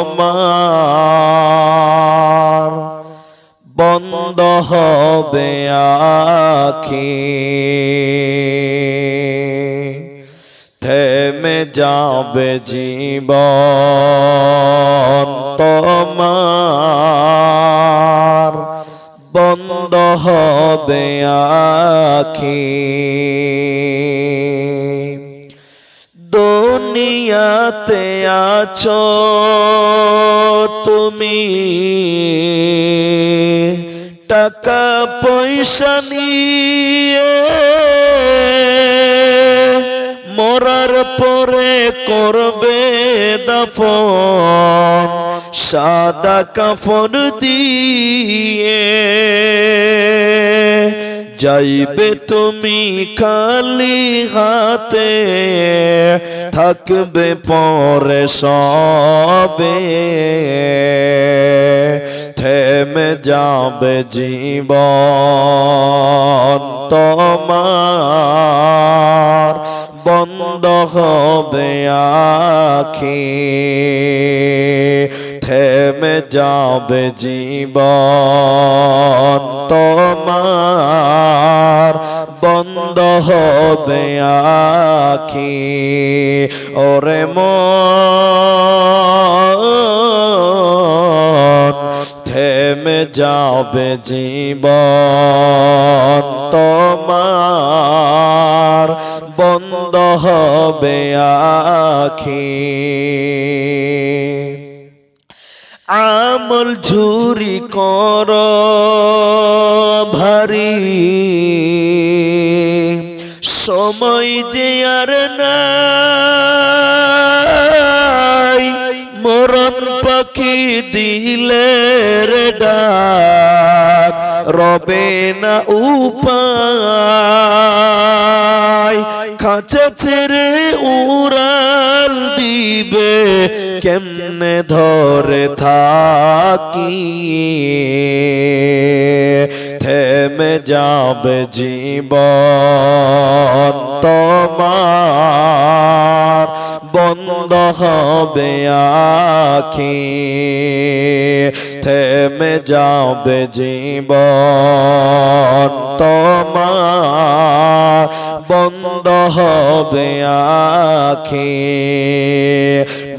তোমার বন্ধ হবে আখি থেমে যাবে জীবন তোমার বন্ধ হবে আখি দুনিয়াতে আছো তুমি টাকা পয়সা নিয়ে মরার পরে করবে দাফন সাদা কাফন দিয়ে যাইবে তুমি খালি হাতে থাকবে পরে সবে থেমে যাবে জীবন তোমার বন্ধ হবে আখি থেমে যাবে জীবন তোমার বন্ধ হবে আখি ওরে মন থেমে যাবে জীবন তোমার বন্ধ হবে আখি আমল ঝুরি কর ভারী সময় যে আর নাই মরণ পাখি দিলে রে ডাক রবে না উপায় খাঁচা ছেড়ে উড়াল দিবে কেমনে ধরে থাকি থেমে যাবে জীবন তোমার বন্ধ হবে আখি থেমে যাবে জীবন তোমার বন্ধ হবে আখি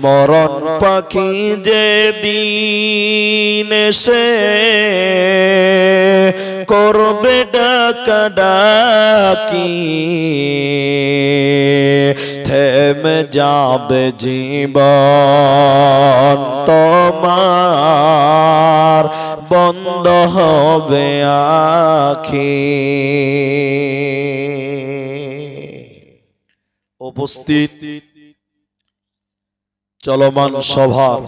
মরণ পাখি যে দিন এসে করবে ডাকা ডাকি থেমে যাবে জীবন তোমার বন্ধ হবে আখি উপস্থিত চলমান সভার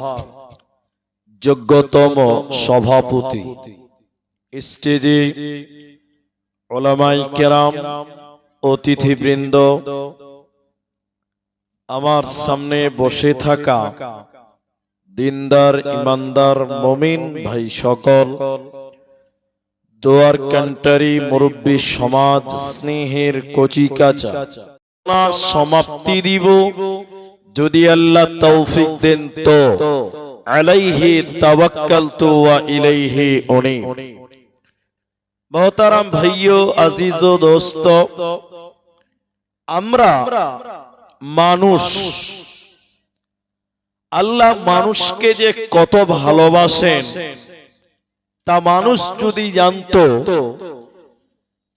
যোগ্যতম সভাপতি স্টেজে উলামায়ে কেরাম অতিথিবৃন্দ আমার সামনে বসে থাকা দিনদার ইমানদার মুমিন ভাই সকল দোয়ার কান্টারি মুরব্বী সমাজ স্নেহের কচিকাচা সমাপ্তি দিব যদি আল্লাহ তৌফিক দেন তো আলাইহি তাওয়াক্কালতু ওয়া ইলাইহি উনীব মোহতারাম ভাইও আজিজ ও দোস্ত আমরা মানুষ আল্লাহ মানুষকে যে কত ভালোবাসেন তা মানুষ যদি জানতো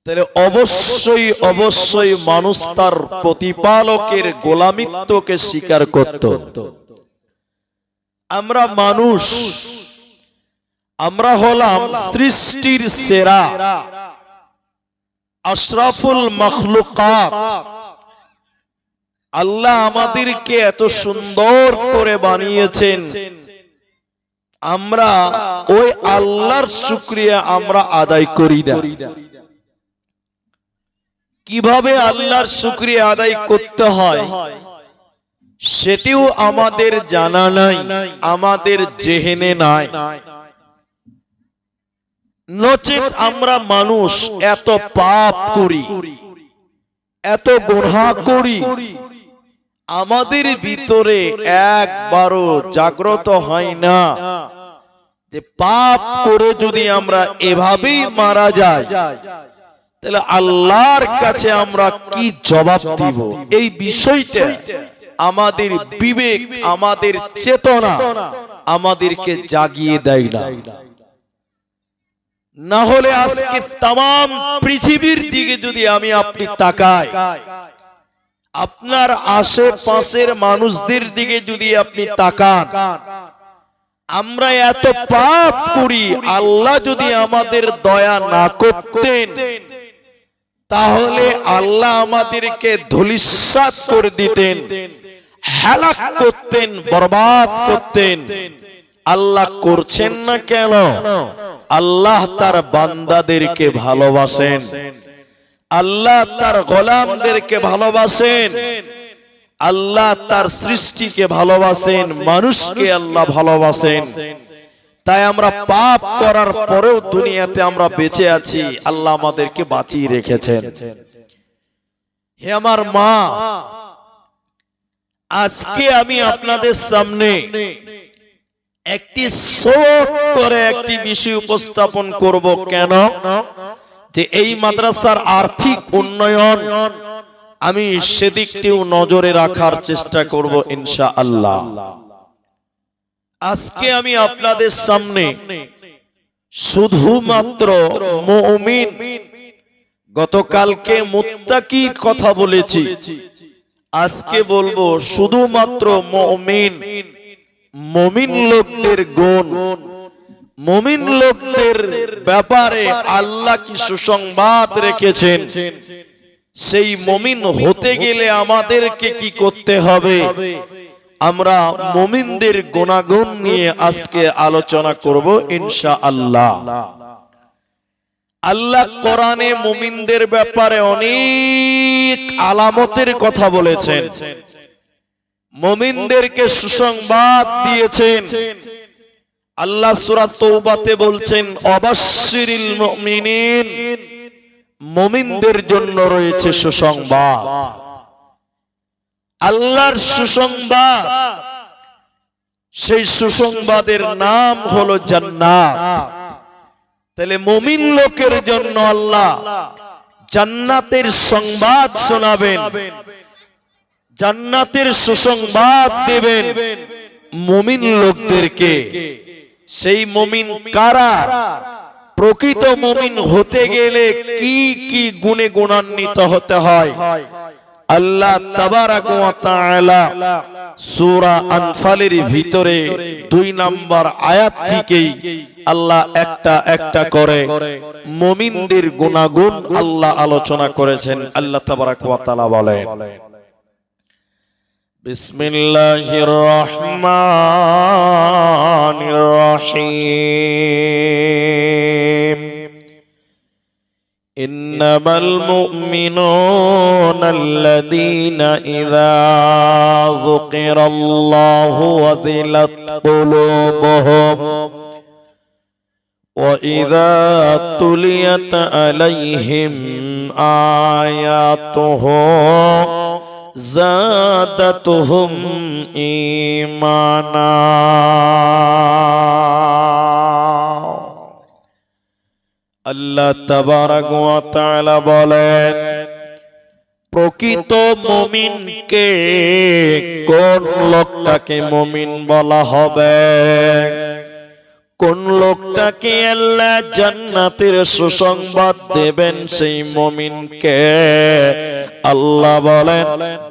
তাহলে অবশ্যই অবশ্যই মানুষ তার প্রতিপালকের গোলামিত্বকে স্বীকার করত। আমরা মানুষ, আমরা হলাম সৃষ্টির সেরা, আশরাফুল মাখলুকাত। আল্লাহ আমাদেরকে এত সুন্দর করে বানিয়েছেন, আমরা ওই আল্লাহর শুকরিয়া আমরা আদায় করি না। কিভাবে আল্লাহর শুকরিয়া আদায় করতে হয় সেটিও আমাদের জানা নাই, আমাদের জেহেনে নাই। নচেত আমরা মানুষ এত পাপ করি, এত গুনাহ করি, আমাদের ভিতরে একবারও জাগ্রত হয় না যে পাপ করে যদি আমরা এভাবেই মারা যাই তাহলে আল্লাহর কাছে আমরা কি জবাব দিব। এই বিষয়টা আমাদের বিবেক, আমাদের চেতনা আমাদেরকে জাগিয়ে দেয় না। না হলে আজকে তাম পৃথিবীর দিকে যদি আমি আপনি তাকাই, আপনার আশেপাশের মানুষদের দিকে যদি আপনি তাকান, আমরা এত পাপ করি, আল্লাহ যদি আমাদের দয়া না করতেন তাহলে আল্লাহ আমাদেরকে ধূলিসাৎ করে দিতেন, হেলাক করতেন, বরবাদ করতেন। আল্লাহ করছেন না কেন? আল্লাহ তার বান্দাদেরকে ভালোবাসেন, আল্লাহ তার গোলামদেরকে ভালোবাসেন, আল্লাহ তার সৃষ্টিকে ভালোবাসেন, মানুষকে আল্লাহ ভালোবাসেন। তাই আমরা পাপ করার পরেও দুনিয়াতে আমরা বেঁচে আছি, আল্লাহ আমাদেরকে বাঁচিয়ে রেখেছেন। হে আমার মা, আজকে আমি আপনাদের সামনে একটি ছোট করে একটি বিষয় উপস্থাপন করব। কেন? যে এই মাদ্রাসার আর্থিক উন্নয়ন আমি সেদিকটিও নজরে রাখার চেষ্টা করব ইনশাআল্লাহ। আজকে আমি আপনাদের সামনে শুধুমাত্র মুমিন, গতকালকে মুত্তাকির কথা বলেছি, আজকে বলবো শুধুমাত্র মুমিন, মুমিন লোকদের গুণ, মুমিন লোকদের ব্যাপারে আল্লাহ কি সুসংবাদ রেখেছেন। সেই মুমিন হতে গেলে আমাদেরকে কি করতে হবে, আমরা মুমিনদের গুণাগুণ নিয়ে আজকে আলোচনা করব ইনশাআল্লাহ। আল্লাহ কোরআনে মুমিনদের ব্যাপারে অনেক আলামতের কথা বলেছেন, মুমিনদেরকে সুসংবাদ দিয়েছেন। আল্লাহ সূরা তওবাতে বলছেন, অবাশশিরিল মুমিনিন, মুমিনদের জন্য রয়েছে সুসংবাদ। আল্লাহর সুসংবাদ, সেই সুসংবাদের নাম হলো জান্নাত। তাহলে মুমিন লোকের জন্য আল্লাহ জান্নাতের সংবাদ শোনাবেন, জান্নাতের সুসংবাদ দেবেন মুমিন লোকদেরকে। সেই মুমিন কারা? প্রকৃত মুমিন হতে গেলে কি কি গুণে গুণান্বিত হতে হয়, আল্লাহ তাবারাক ওয়া তাআলা সূরা আনফালের ভিতরে 2 নম্বর আয়াত থেকেই আল্লাহ একটা একটা করে মুমিনদের গুণাগুণ আল্লাহ আলোচনা করেছেন। আল্লাহ তাবারাক ওয়া তাআলা বলেন, বিসমিল্লাহির রহমানির রহিম, ইন্নামাল মুমিনুনাল্লাযীনা ইযা যুকিরাল্লাহু ওয়াজিলাত কুলুবুহুম ওয়া ইযা তুলিয়াত আলাইহিম আয়াতুহু যাদাতুহুম ঈমানা। আল্লাহ তাবারাক ওয়া তাআলা বলেন, প্রকৃত মুমিনকে, কোন লোকটাকে মুমিন বলা হবে, কোন লোকটাকে আল্লাহ জান্নাতের সুসংবাদ দেবেন, সেই মুমিনকে আল্লাহ বলেন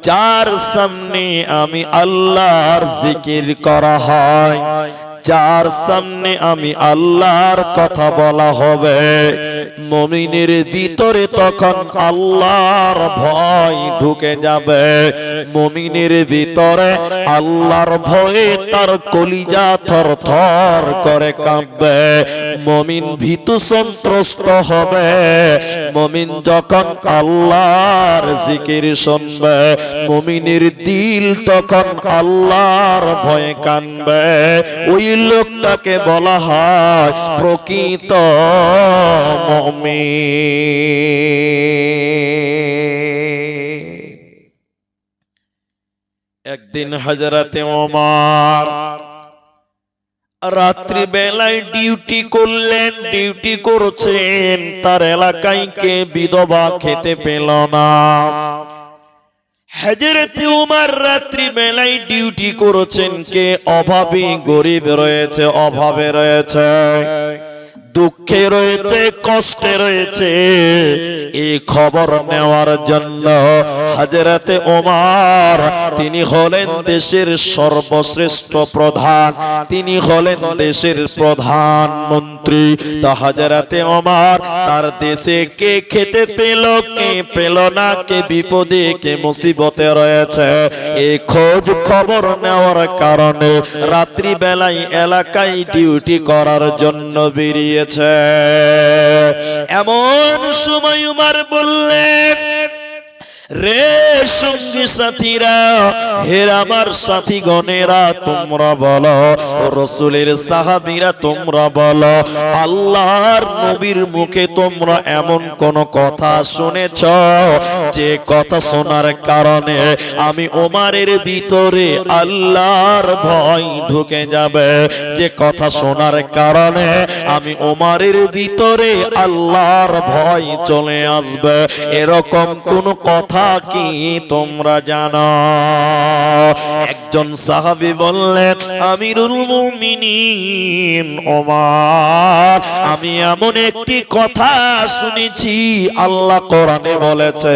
যার সামনে আমি আল্লাহর জিকির করা হয়, যার সামনে আমি আল্লাহর কথা বলা হবে, মুমিনের ভিতরে তখন আল্লাহর ভয় ঢুকে যাবে। মুমিনের ভিতরে আল্লাহর ভয়ে তার কলিজা থরথর করে কাঁপবে, মুমিন ভীতু সন্ত্রস্ত হবে। মুমিন যখন আল্লাহর জিকির শুনবে, মুমিনের দিল তখন আল্লাহর ভয়ে কাঁপবে। ওই লোকটাকে বলা হয় প্রকৃত মুমিন। একদিন হযরতে ওমর রাত্রি বেলায় ডিউটি করলেন, ডিউটি করছেন, তার এলাকায় কে বিধবা খেতে পেল না। হযরতে ওমর রাত্রি বেলায় ডিউটি করছেন, কে অভাবী গরিব রয়েছে, অভাবে রয়েছে, দুঃখে রয়েছে, কষ্টে রয়েছে, এই খবর নেওয়ার জন্য হযরতে ওমর তিনি হলেন দেশের সর্বশ্রেষ্ঠ প্রধান, তিনি হলেন দেশের প্রধানমন্ত্রী। তা হযরতে ওমর তার দেশে কে খেতে পেল, কে পেল না, কে বিপদে, কে মুসিবতে রয়েছে, এই খোঁজ খবর নেওয়ার কারণে রাত্রি বেলায় এলাকায় ডিউটি করার জন্য বেরিয়ে। এমন সময় উমর বললেন, রে সঙ্গী সাথীরা, হে আমার সাথীগণেরা, তোমরা বলো, রাসূলের সাহাবীরা তোমরা বলো, আল্লাহর নবীর মুখে তোমরা এমন কোন কথা শুনেছ যে কথা শোনার কারণে আমি ওমরের ভিতরে আল্লাহর ভয় ঢুকে যাবে, যে কথা শোনার কারণে আমি ওমরের ভিতরে আল্লাহর ভয় চলে আসবে, এরকম কোন কথা কি তোমরা জানো? একজন সাহাবী বললেন, আমিরুল মুমিনিন ওমর, আমি এমন একটি কথা শুনেছি, আল্লাহ কোরআনে বলেছে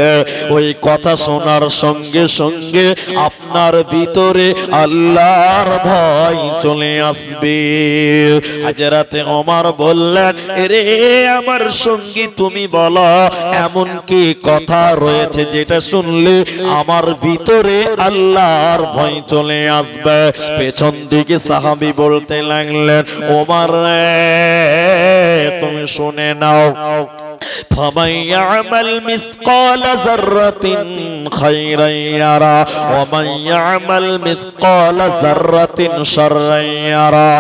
ওই কথা শোনার সঙ্গে সঙ্গে আপনার ভিতরে আল্লাহর ভয় চলে আসবে। হযরতে ওমর বললেন, রে আমার সঙ্গী তুমি বলো, এমন কি কথা রয়েছে যেটা শুনলে আমার ভিতরে আল্লাহর ভয় চলে আসবে? পেছন দিকে সাহাবী বলতে লাগলেন, ওমর তুমি শুনে নাও, فمن يعمل مثقال ذرة خيرا يرى ومن يعمل مثقال ذرة شرا يرى।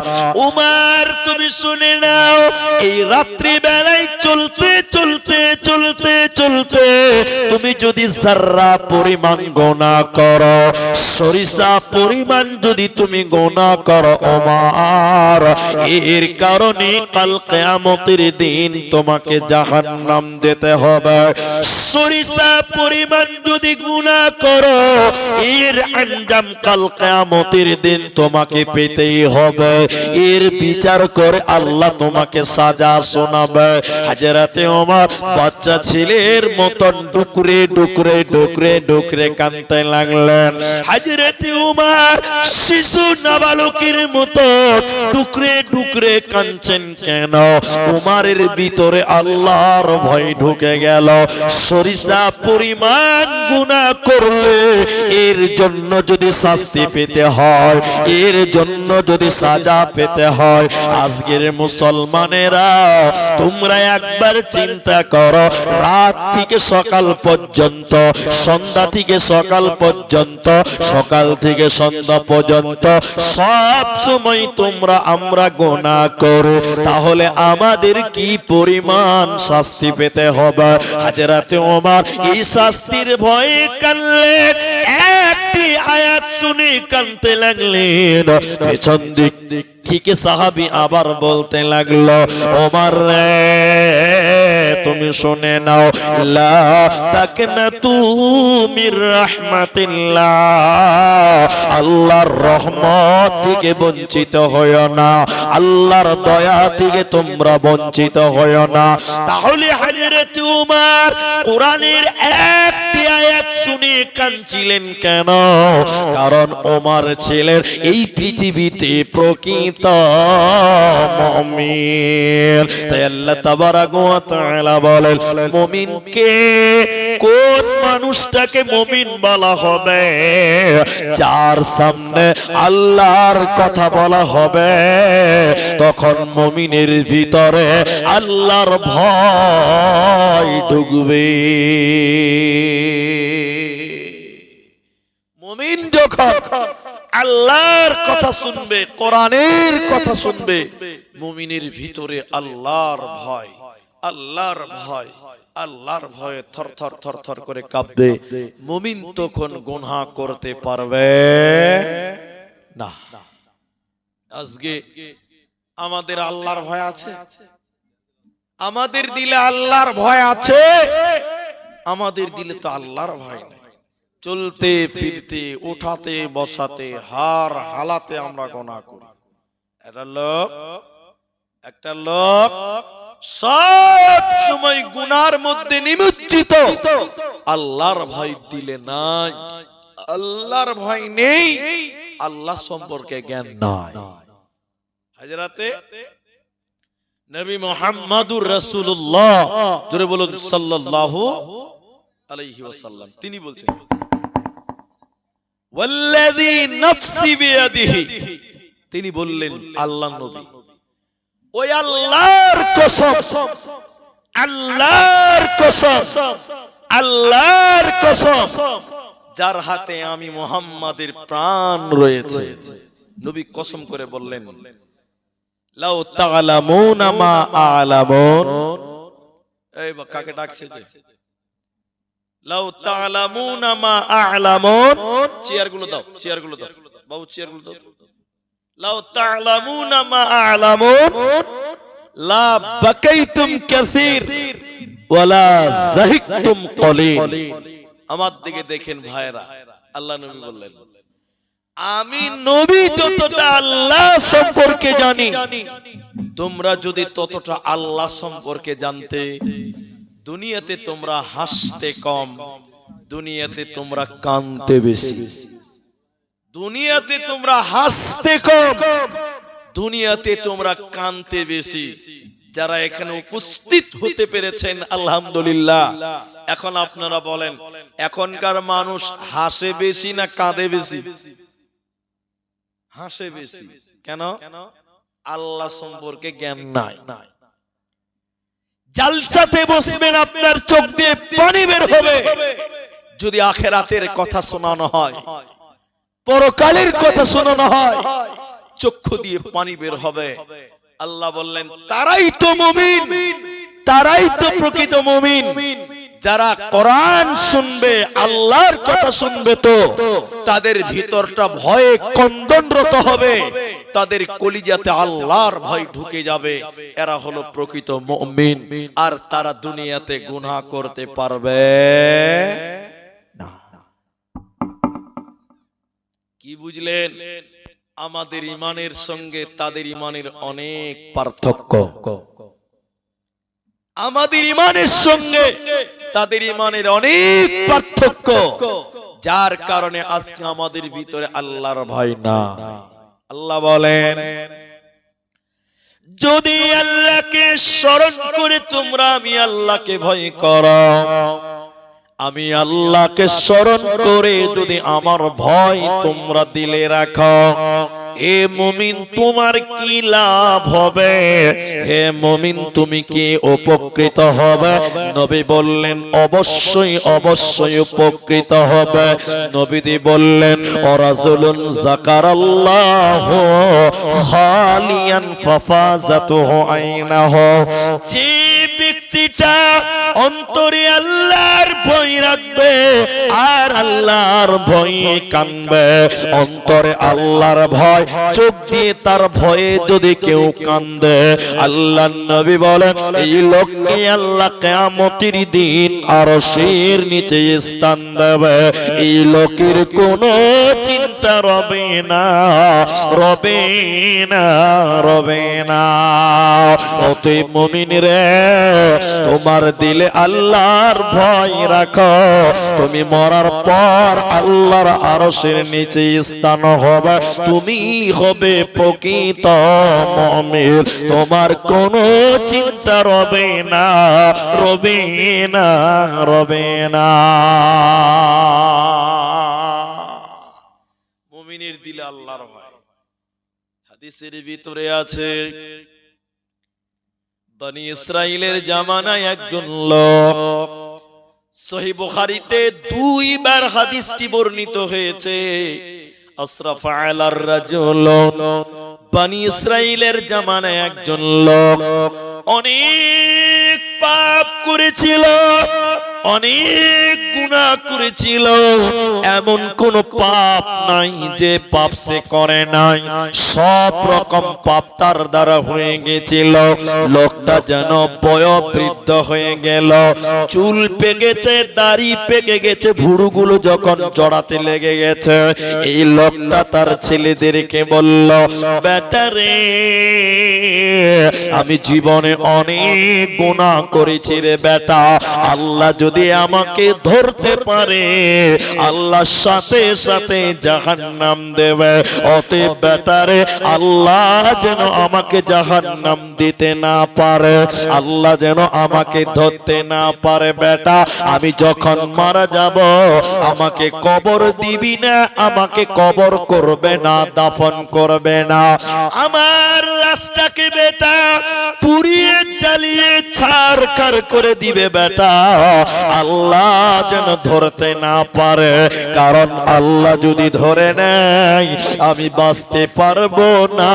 উমর তুমি শুনে নাও, এই রাত্রি বেলায় চলতে চলতে চলতে চলতে তুমি যদি যারা পরিমাণ গুনাহ করো, সরিষা পরিমাণ যদি তুমি গুনাহ করো ওমর, এর কারণে কাল কিয়ামতের দিন তোমাকে জাহান্নাম যেতে হবে। সরিষা পরিমাণ যদি গুনাহ করো, এর আঞ্জাম কাল কিয়ামতের দিন তোমাকে পেতেই হবে, এর বিচার করে আল্লাহ তোমাকে সাজা শোনাবে। হযরতে ওমর বাচ্চা ছেলের মতন ডুকরে ডুকরে ডুকরে ডুকরে কাঁদতে লাগলেন। হযরতে ওমর শিশু নাবালকের মতো ডুকরে ডুকরে কাঁদছেন কেন? ওমরের ভিতরে আল্লাহর ভয় ঢুকে গেল। সরিষা পরিমাণ গুনাহ করলে এর জন্য যদি শাস্তি পেতে হয়, এর জন্য যদি সাজা পেতে হয়, আজকের মুসলমানেরা তোমরা একবার চিন্তা করো, রাত থেকে সকাল পর্যন্ত, সন্ধ্যা থেকে সকাল পর্যন্ত, সকাল থেকে সন্ধ্যা পর্যন্ত সব সময় তোমরা আমরা গুনাহ করো, তাহলে আমাদের কি পরিমাণ শাস্তি পেতে হবে? হযরতে ওমর এই শাস্তির ভয়ে কাঁদলেন, একটি আয়াত শুনে কাঁদতে লাগলেন। পেছন দিক থেকে সাহাবী আবার বলতে লাগলো, ওমর রে তুমি শুনে নাও, লা তাকনাতু মির রাহমাতিল্লাহ, আল্লাহর রহমত থেকে বঞ্চিত হয়ো না, আল্লাহর দয়া থেকে তোমরা বঞ্চিত হয়ো না। তাহলে হযরত ওমর কোরআনের একটি আয়াত শুনে কাঁদছিলেন কেন? কারণ ওমর ছিলেন এই পৃথিবীতে প্রকৃত মুমিন। তাই আল্লাহ তাবারাক ওয়া তাআলা বলেন, মুমিনকে, কোন মানুষটাকে মুমিন বলা হবে? যার সামনে আল্লাহর কথা বলা হবে, তখন মুমিনের ভিতরে আল্লাহর ভয় ঢুকবে। মুমিন যখন আল্লাহর কথা শুনবে, কোরআনের কথা শুনবে, মুমিনের ভিতরে আল্লাহর ভয়, আল্লাহর ভয়, আল্লাহর ভয়ে থরথর থরথর করে কাঁপবে। মুমিন তখন গুনাহ করতে পারবে না। আজকে আমাদের আল্লাহর ভয় আছে? আমাদের দিলে আল্লাহর ভয় আছে? আমাদের দিলে তো আল্লাহর ভয় নেই। চলতে ফিরতে উঠাতে বসাতে হার হালাতে আমরা গুনাহ করি। একটা লোক সব সময় গুনার মধ্যে নিমজ্জিত, আল্লাহর ভয় দিলে নাই, আল্লাহর ভয় নেই, আল্লাহ সম্পর্কে জ্ঞান নাই। হযরতে নবী মুহাম্মদুর রাসূলুল্লাহ, জোরে বলুন সাল্লাল্লাহু আলাইহি ওয়াসাল্লাম, তিনি বলছেন ওয়াল্লাযী নাফসি বিয়াদিহি, তিনি বললেন আল্লাহর নবী, ওই আল্লাহর কসম, আল্লাহর কসম, আল্লাহর কসম, যার হাতে আমি মুহাম্মাদের প্রাণ রয়েছে। নবী কসম করে বললেন লাউ তা'লামুনা মা আ'লামুন। এই কাকে ডাকছে যে? লাউ তা'লামুনা মা আ'লামুন। চেয়ারগুলো দাও, চেয়ারগুলো দাও বাবু, চেয়ারগুলো দাও। লাউ তা'লামুনা মা আ'লামুন লা বাকাইতুম কাসীর ওয়ালা যাহিকতুম কলিল। আমার দিকে দেখেন ভাইরা, আল্লাহ নবী বললেন আমি নবী যতটা আল্লাহ সম্পর্কে জানি, তোমরা যদি ততটা আল্লাহ সম্পর্কে জানতে, দুনিয়াতে তোমরা হাসতে কম, দুনিয়াতে তোমরা কাঁদতে বেশি। দুনিয়াতে তোমরা হাসতে কম, দুনিয়াতে তোমরা কাঁদতে বেশি। যারা এখানে উপস্থিত হতে পেরেছেন আলহামদুলিল্লাহ। এখন আপনারা বলেন, এখনকার মানুষ হাসে বেশি না কাঁদে বেশি? হাসে বেশি। কেন? আল্লাহ সম্পর্কে জ্ঞান নাই। জালসাতে বসবেন, আপনার চোখ দিয়ে পানি বের হবে যদি আখিরাতের কথা শোনানো হয়, পরকালের কথা শোনানো হয়, চক্ষু দিয়ে পানি বের হবে। আল্লাহ বললেন তারাই তো মুমিন, তারাই তো প্রকৃত মুমিন, যারা কোরআন শুনবে, আল্লাহর কথা শুনবে, তো তাদের ভিতরটা ভয়ে কন্দনরত হবে, তাদের কলিজাতে আল্লাহর ভয় ঢুকে যাবে। এরা হলো প্রকৃত মুমিন। আর তারা দুনিয়াতে গুনাহ করতে পারবে না। কি বুঝলেন? আমাদের ঈমানের সঙ্গে তাদের ঈমানের অনেক পার্থক্য। আমাদের ঈমানের সঙ্গে তাদের ঈমানের অনেক পার্থক্য, যার কারণে আজকে আমাদের ভিতরে আল্লাহর ভয় না। আল্লাহ বলেন যদি আল্লাহকে স্মরণ করে তোমরা আমি আল্লাহকে ভয় করো, আমি আল্লাহকে স্মরণ করে যদি আমার ভয় তোমরা দিলে রাখো, হে মুমিন তোমার কি লাভ হবে? হে মুমিন তুমি কি উপকৃত হবে? নবী বললেন অবশ্যই অবশ্যই উপকৃত হবে। নবীজি বললেন ওয়ারাজুলুন যাকারাল্লাহু খালিয়ান ফাফাজাতুহু আইনাহু, যে ব্যক্তিটা অন্তরে আল্লাহর ভয় রাখবে আর আল্লাহর ভয়ে কাঁদবে, অন্তরে আল্লাহর ভয়, চোখ দিয়ে তার ভয়ে যদি কেউ কাঁদে, আল্লাহর নবী বলেন এই লোককে আল্লাহ কিয়ামতের দিন আরশের নিচে স্থান দেবে। এই লোকের কোনো চিন্তা রবে না, রবে না, রবে না। অতএব মুমিন রে, তোমার দিলে আল্লাহর ভয় রাখো, তুমি মরার পর আল্লাহর আরশের নিচে স্থান হবে, তুমি হবে প্রকৃত মুমিন। তোমার কোনো চিন্তা রবে না, রবে না, রবে না। মুমিনের দিলে আল্লাহর ভয়। হাদিসের ভিতরে আছে বনি ইসরাইলের জামানায় একজন লোক, সহিহ বুখারীতে দুইবার হাদিসটি বর্ণিত হয়েছে। আসরাফ আলার রাজুল, বনি ইসরাইলের জামানায় একজন লোক অনেক পাপ করেছিল, অনেক গুনাহ করেছিল, এমন কোন পাপ নাই যে পাপ সে করে নাই। সব রকম পাপ তার দ্বারা হয়ে গেছিল। লোকটা যেন বয়োবৃদ্ধ হয়ে গেল, চুল পেকেছে, দাড়ি পেকে গেছে, ভুরুগুলো যখন জড়াতে লেগে গেছে, এই লোকটা তার ছেলেদেরকে বলল, বেটা রে, আমি জীবনে অনেক গুনাহ করেছি রে বেটা, আল্লাহ যদি আমাকে ধরতে পারে আল্লাহ সাথে সাথে জাহান্নাম দেবে। অতএব বেটা রে, আল্লাহ যেন আমাকে জাহান্নাম দিতে না পারে, আল্লাহ যেন আমাকে ধরতে না পারে। বেটা, আমি যখন মারা যাব আমাকে কবর দিবি না, আমাকে কবর করবে না, দাফন করবে না, আমার লাশটাকে বেটা পুড়িয়ে জ্বালিয়ে ছারখার করে দিবে বেটা, আল্লাহ যেন ধরতে না পারে। কারণ আল্লাহ যদি ধরে নেয় আমি বাঁচতে পারবো না,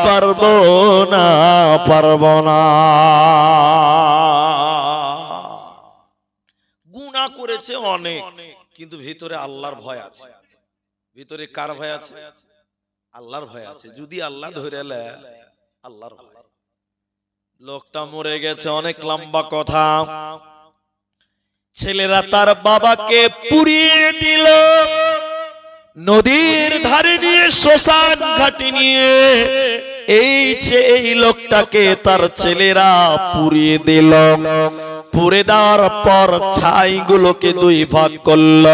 পারবো না, পারবো না। গুনাহ করেছে অনেক, কিন্তু ভিতরে আল্লাহর ভয় আছে। ভিতরে কার ভয় আছে? আল্লাহর ভয় আছে। যদি আল্লাহ ধরে নেয়, আল্লাহর ভয়। লোকটা মরে গেছে, অনেক লম্বা কথা। ছেলেরা তার বাবাকে পুড়িয়ে দিল, নদীর ধারে নিয়ে শ্মশান ঘাটে নিয়ে এই লোকটাকে তার ছেলেরা পুড়িয়ে দিল। পুড়ে দেওয়ার পর ছাইগুলোকে দুই ভাগ করল।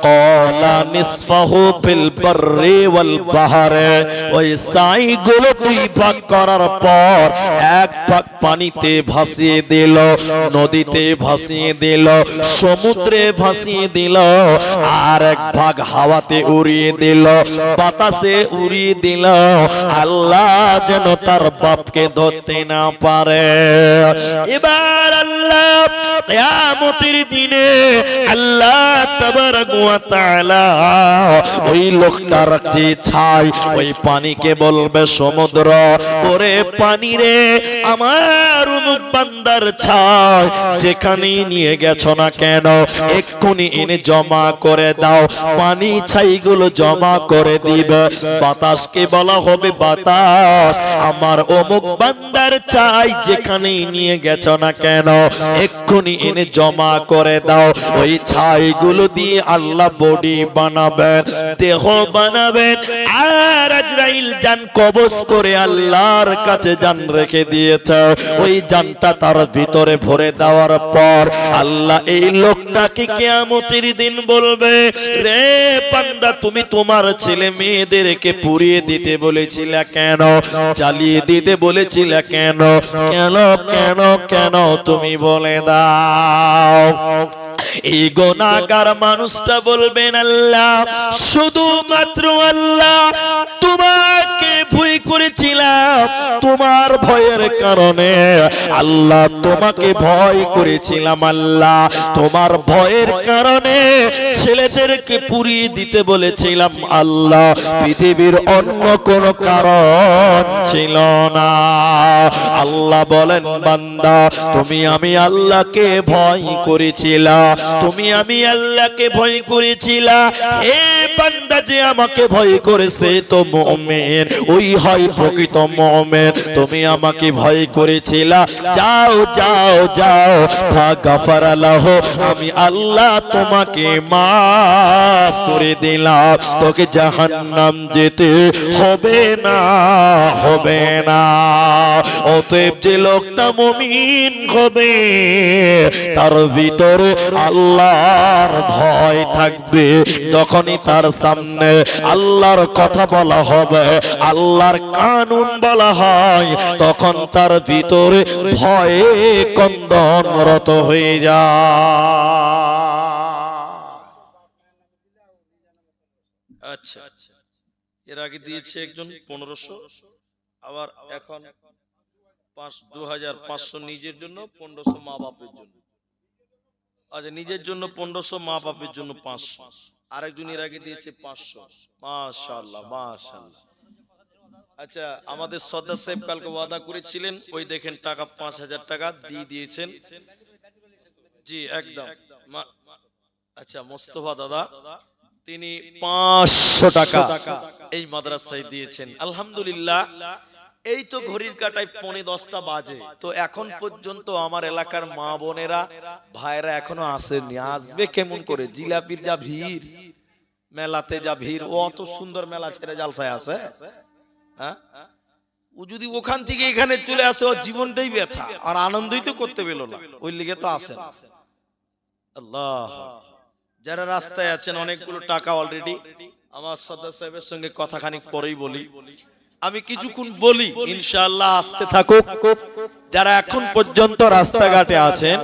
ক্বালা নিসফাহু ফিল বাররি ওয়াল বাহরে, ওই ছাইগুলো দুই ভাগ করার পর এক ভাগ পানিতে ভাসিয়ে দিল, নদীতে ভাসিয়ে দিল, সমুদ্রে ভাসিয়ে দিল, আর এক ভাগ হাওয়াতে উড়িয়ে দিল, বাতাসে উড়িয়ে দিল। আল্লাহ যেন তার বাপকে ধরতে না পারে। এবার আল্লাহ কিয়ামতের দিনে আল্লাহ তাবারক ওয়া তাআলা ওই লোকটার যে ছাই, ওই পানিকে বলবে, সমুদ্র, ওরে পানি রে, আমার অমুক বান্দার ছাই যেখানে নিয়ে গেছো না কেন এক্ষুনি এনে জমা করে দাও। পানি ছাইগুলো জমা করে দিবে। বাতাসকে বলা হবে, বাতাস, আমার অমুক বান্দার ছাই যেখানে নিয়ে গেছো না কেন এক্ষুনি এনে জমা করে দাও। ওই ছাইগুলো দিয়ে আল্লাহ বডি বানাবেন, দেহ বানাবেন, আর আজরাইল জান কবজ করে আল্লাহর কাছে জান রেখে দিয়েছে। ওই জানটা তার ভিতরে ভরে দেওয়ার পর আল্লাহ এই লোকটাকে কিয়ামতের দিন বলবে, রে বান্দা, তুমি তোমার ছেলে মেয়েদেরকে পুড়িয়ে দিতে বলেছিলে কেন, জ্বালিয়ে দিতে বলেছিলে কেন, কেন কেন কেন তুমি বলে দাও। এই গুনাহগার মানুষটা বলবেন, আল্লাহ, শুধুমাত্র আল্লাহ তোমাকে ভয় করেছিলাম, তোমার ভয়ের কারণে আল্লাহ তোমাকে ভয় করেছিলাম, আল্লাহ তোমার ভয়ের কারণে ছেলেদেরকে পুড়িয়ে দিতে বলেছিলাম, আল্লাহ পৃথিবীর অন্য কোন কারণ ছিল না। আল্লাহ বলেন, বান্দা, তুমি আমি আল্লাহকে ভয় করেছিলা, তুমি আমি আল্লাহকে ভয় করেছিলা। হে বান্দা, যে আমাকে ভয় করেছে তো মুমিন, ওই হয় প্রকৃত মুমিন। তুমি আমাকে ভয় করেছিলা, যাও যাও যাও, ফাগাফারা লাহু, আমি আল্লাহ তোমাকে মাফ করে দিলাম, তোকে জাহান্নাম যেতে হবে না, হবে না। অতএব যে লোকটা মুমিন হবে তার ভিতরে আল্লাহর ভয় থাকবে। যখনই তার সামনে আল্লাহর কথা বলা হবে, আল্লাহর কানুন বলা হয়, তখন তার ভিতরে ভয়ে কন্দনরত হয়ে যায়। আচ্ছা, এর আগে দিয়েছে একজন 1500, আবার এখন 2500 নিজের জন্য, 1500 মা বাপের জন্য। আচ্ছা, নিজের জন্য 1500, মা বাপের জন্য 500। আরেকজন এর আগে দিয়েছে 500। মাশাআল্লাহ, মাশাআল্লাহ। আচ্ছা, আমাদের সর্দার সাহেব কালকে ওয়াদা করেছিলেন, ওই দেখেন টাকা 5,000 টাকা দিয়ে দিয়েছেন। জি একদম। আচ্ছা, মোস্তফা দাদা তিনি 500 টাকা এই মাদ্রাসায় দিয়েছেন। আলহামদুলিল্লাহ। এই তো ঘড়ির কাঁটায় 9:45 বাজে, তো এখন পর্যন্ত আমার এলাকার মা বোনেরা ভাইরা এখনো আসেননি। আসবে কেমন করে? জিলাপির যা ভিড়, মেলাতে যা ভিড়, ও অত সুন্দর মেলা ছেড়ে জালসায় আসে? হ্যাঁ, ও যদি ওখান থেকে এখানে চলে আসে, ওর জীবনটাই ব্যথা, আর আনন্দই তো করতে পেল না, ওই লিগে তো আসে না। আল্লাহ। যারা রাস্তায় আছেন, অনেকগুলো টাকা অলরেডি, আমার সর্দার সাহেবের সঙ্গে কথা খানিক পরেই বলি, আমি কিছুক্ষণ বলি, ইনশাআল্লাহ আসতে থাকুক। যারা এখন পর্যন্ত রাস্তাঘাটে আছেন,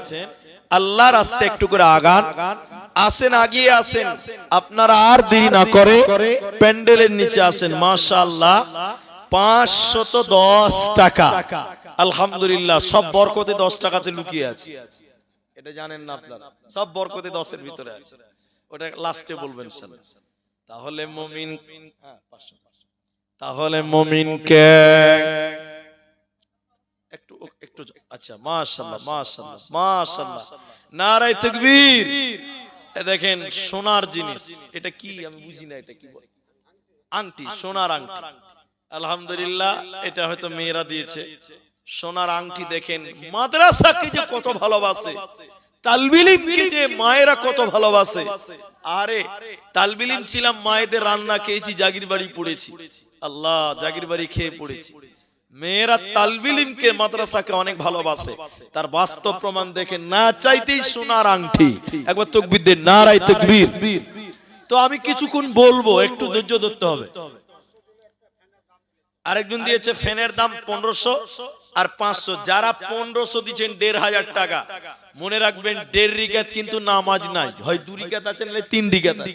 আল্লাহ রাস্তা একটু করে আগান, আসেন, আগিয়ে আসেন, আপনারা আর দেরি না করে প্যান্ডেলের নিচে আসেন। মাশাআল্লাহ, 510 টাকা। আলহামদুলিল্লাহ, সব বরকতে 10 টাকাতে লুকিয়ে আছে, এটা জানেন না আপনারা? সব বরকতে 10-এর ভিতরে আছে, ওটা লাস্টে বলবেন। তাহলে মুমিন, তাহলে মুমিনকে একটু একটু, আচ্ছা, মাশাআল্লাহ মাশাআল্লাহ মাশাআল্লাহ, নারে তাকবীর। এ দেখেন সোনার জিনিস, এটা কি আমি বুঝি না, এটা কি বলে? আংটি, সোনার আংটি। আলহামদুলিল্লাহ, এটা হয়তো মেয়েরা দিয়েছে। সোনার আংটি দেখেন, মাদ্রাসাকে যে কত ভালোবাসে, তালবিল ইলমকে যে মায়েরা কত ভালোবাসে। আরে তালবিল ইলম ছিলাম, মায়েদের রান্না খেয়েছি, জাগির বাড়ি পড়েছি, আল্লাহ, জাগির বাড়ি খেয়ে পড়েছি। মেয়েরা তালবিল ইলমকে, মাদ্রাসাকে অনেক ভালোবাসে। তার বাস্তব প্রমাণ দেখেন, না চাইতেই সোনার আংটি। একবার তাকবীর দেন, নারায়ে তাকবীর। তো আমি কিছুক্ষণ বলবো, একটু ধৈর্য ধরতে হবে। আরেকজন দিয়েছে ফ্যানের দাম 1500 আর 500। যারা 1500 দিচ্ছেন 1500 টাকা, মনে রাখবেন 1.5 রিকাত কিন্তু নামাজ নাই, হয় 2 রিকাত আছে নাহলে 3 রিকাত আছে।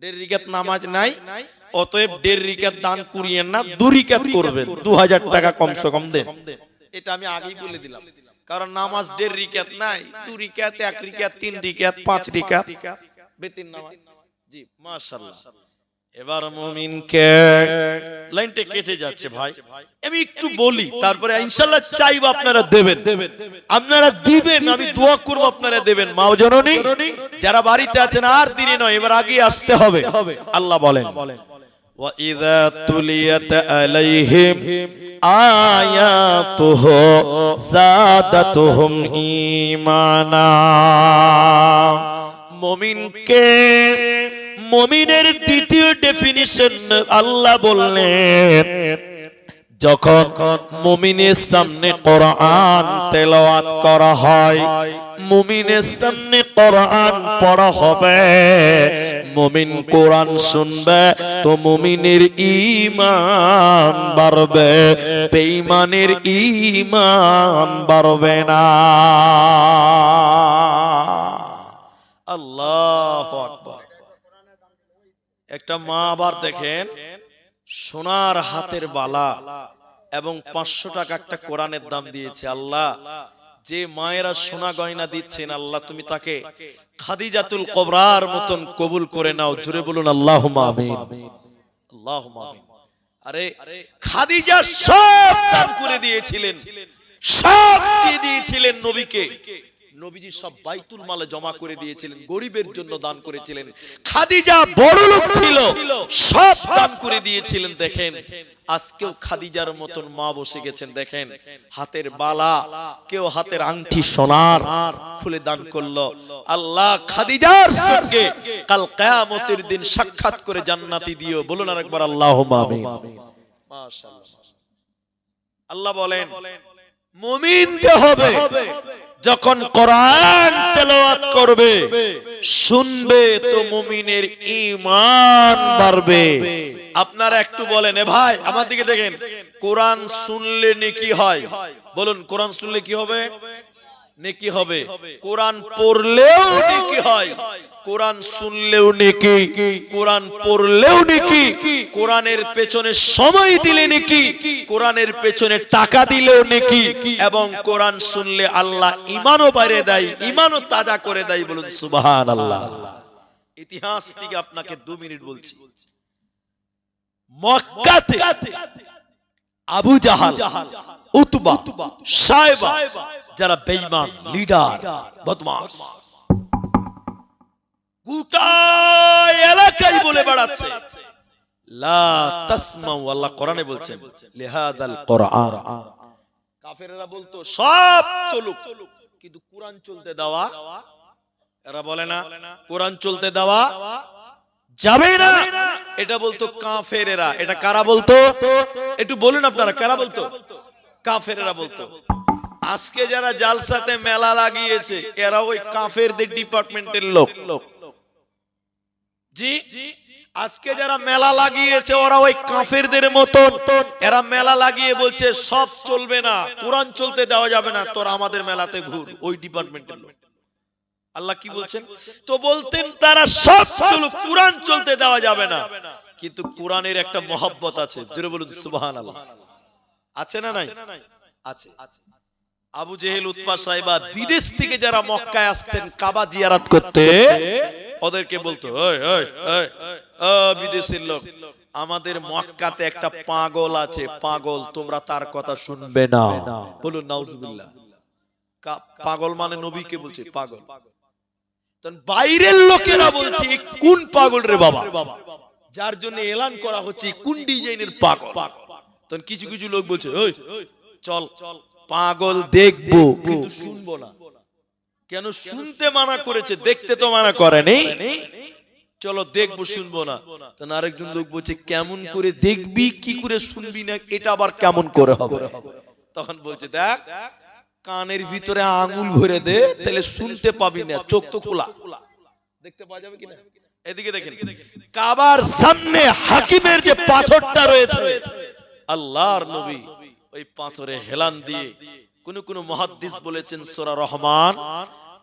1.5 রিকাত নামাজ নাই, অতএব 1.5 রিকাত দান করিয়েন না, 2 রিকাত করবেন, 2000 টাকা কমসে কম দেন। এটা আমি আগেই বলে দিলাম, কারণ নামাজ 1.5 রিকাত নাই, 2 রিকাত, 1 রিকাত, 3 রিকাত, 5 রিকাত, বেতিন নামাজ। জি মাশাআল্লাহ। এবার মুমিনকে, লাইনটা কেটে যাচ্ছে ভাই, আমি একটু বলি, তারপরে ইনশাআল্লাহ চাইবো আপনারা দেবেন, আপনারা দিবেন, আমি দোয়া করব আপনারা দেবেন। মা ও জননী যারা বাড়িতে আছেন, আর দেরি নয়, এবার আগে আসতে হবে। আল্লাহ বলেন, ওয়া ইযা তুলিয়াত আলাইহিম আয়াতুহু যাদাতুহুম ঈমানা। মুমিনকে, মুমিনের দ্বিতীয় ডেফিনিশন আল্লাহ বললেন, যখন মুমিনের সামনে কোরআন তেলাওয়াত করা হয়, মুমিনের সামনে কোরআন পড়া হবে, মুমিন কোরআন শুনবে, তো মুমিনের ঈমান বাড়বে, বেঈমানের ঈমান বাড়বে না। আল্লাহু আকবার। একটা মা আবার দেখেন, সোনার হাতের বালা এবং 500 টাকা একটা কোরআনের দাম দিয়েছে। আল্লাহ, যে মায়েরা সোনা গয়না দিচ্ছেন, আল্লাহ তুমি তাকে খাদিজাতুল কুবরার মতন কবুল করে নাও। জোরে বলুন আল্লাহুম্মা আমিন, আল্লাহুম্মা আমিন। আরে খাদিজা সব দান করে দিয়েছিলেন, সব দিয়ে দিয়েছিলেন নবীকে। নবীজি সব বাইতুল মালে জমা করে দিয়েছিলেন, গরিবের জন্য দান করেছিলেন। খাদিজা বড় লোক ছিল, সব দান করে দিয়েছিলেন। দেখেন আজকেও খাদিজার মতন মা বসে গেছেন, দেখেন হাতের বালা, কেউ হাতের আংটি সোনার খুলে দান করলো। আল্লাহ খাদিজার সঙ্গে কাল কিয়ামতের দিন সাক্ষাৎ করে জান্নাতি দিও। বলুন আরেকবার আল্লাহুম্মা আমিন। মাশাআল্লাহ। আল্লাহ বলেন, মুমিনকে হবে যখন কোরআন তেলাওয়াত করবে, শুনবে, তো মুমিনের ঈমান বাড়বে। আপনারা একটু বলেন, এ ভাই আমার দিকে দেখেন, কোরআন শুনলে নেকি হয়? বলুন, কোরআন শুনলে কি হবে? নেকি হবে। কোরআন পড়লেও নেকি হয়, কোরআন শুনলেও নেকি, কোরআন পড়লেও নেকি, কোরআনের পেছনে সময় দিলে নেকি, কোরআনের পেছনে টাকা দিলেও নেকি, এবং কোরআন শুনলে আল্লাহ ঈমানও বাড়িয়ে দেয়, ঈমানও তাজা করে দেয়। বলুন সুবহানাল্লাহ। ইতিহাস থেকে আপনাকে 2 মিনিট বলছি। মক্কাতে আবু জাহাল, উতবা, সাইবা, যারা বেঈমান, লিডার, বদমাশ, গোটা এলাকায় বলে বেড়াচ্ছে লা তাসমাউ, আল্লাহ কোরআনে বলছেন লিহাদাল কোরআন। কাফেররা বলতো সব চলুক, কিন্তু কোরআন চলতে দেওয়া, এরা বলে না কোরআন চলতে দেওয়া যাবে না, এটা বলতো কাফেরেরা। এটা কারা বলতো একটু বলুন আপনারা, কারা বলতো? কাফেরেরা বলতো। আজকে যারা জালসাতে মেলা লাগিয়েছে এরা ওই কাফেরদের ডিপার্টমেন্টের লোক। জি, আজকে যারা মেলা লাগিয়েছে ওরা ওই কাফেরদের মতন। এরা মেলা লাগিয়ে বলছে সব চলবে না, কোরআন চলতে দেওয়া যাবে না, তোর আমাদের মেলাতে ঘুর, ওই ডিপার্টমেন্টের লোক। আল্লাহ কি বলছেন? তো বলতেন তারা সব চলুক, কোরআন চলতে দেওয়া যাবে না, কিন্তু কোরআনের একটা মহব্বত আছে। জোরে বলুন সুবহানাল্লাহ। আছে না নাই? আছে। আবু জেহেল, উতবা, সাইবা বিদেশ থেকে যারা মক্কায় আসতেন কাবা জিয়ারত করতে, ওদেরকে বলতো ওই ওই ওই ও বিদেশের লোক, আমাদের মক্কাতে একটা পাগল আছে, পাগল, তোমরা তার কথা শুনবে না। বলুন নাউজুবিল্লাহ। পাগল মানে নবীকে বলছে পাগল। বাইরের লোকেরা বলছে কোন পাগল রে বাবা, যার জন্য এলান করা হচ্ছে কোন ডিজাইনের পাগল। তখন কিছু কিছু লোক বলছে ওই চল পাগল দেখবো, কিন্তু শুনবো না। কেন? শুনতে মানা করেছে, দেখতে তো মানা করেনি। চলো দেখবো, শুনবো না। তখন আরেকজন লোক বলছে কেমন করে দেখবি, কি করে শুনবি না, এটা আবার কেমন করে হবে? তখন বলছে দেখ কানের ভিতরে আঙুল ভরে দে, তাহলে শুনতে পাবি না, চোখ তো খোলা, দেখতে পাওয়া যাবে কিনা। এদিকে দেখেন, কাবার সামনে হাকিমের যে পাথরটা রয়েছে, আল্লাহর নবী ওই পাথরে হেলান দিয়ে, কোন মুহাদ্দিস বলেছেন সূরা রহমান,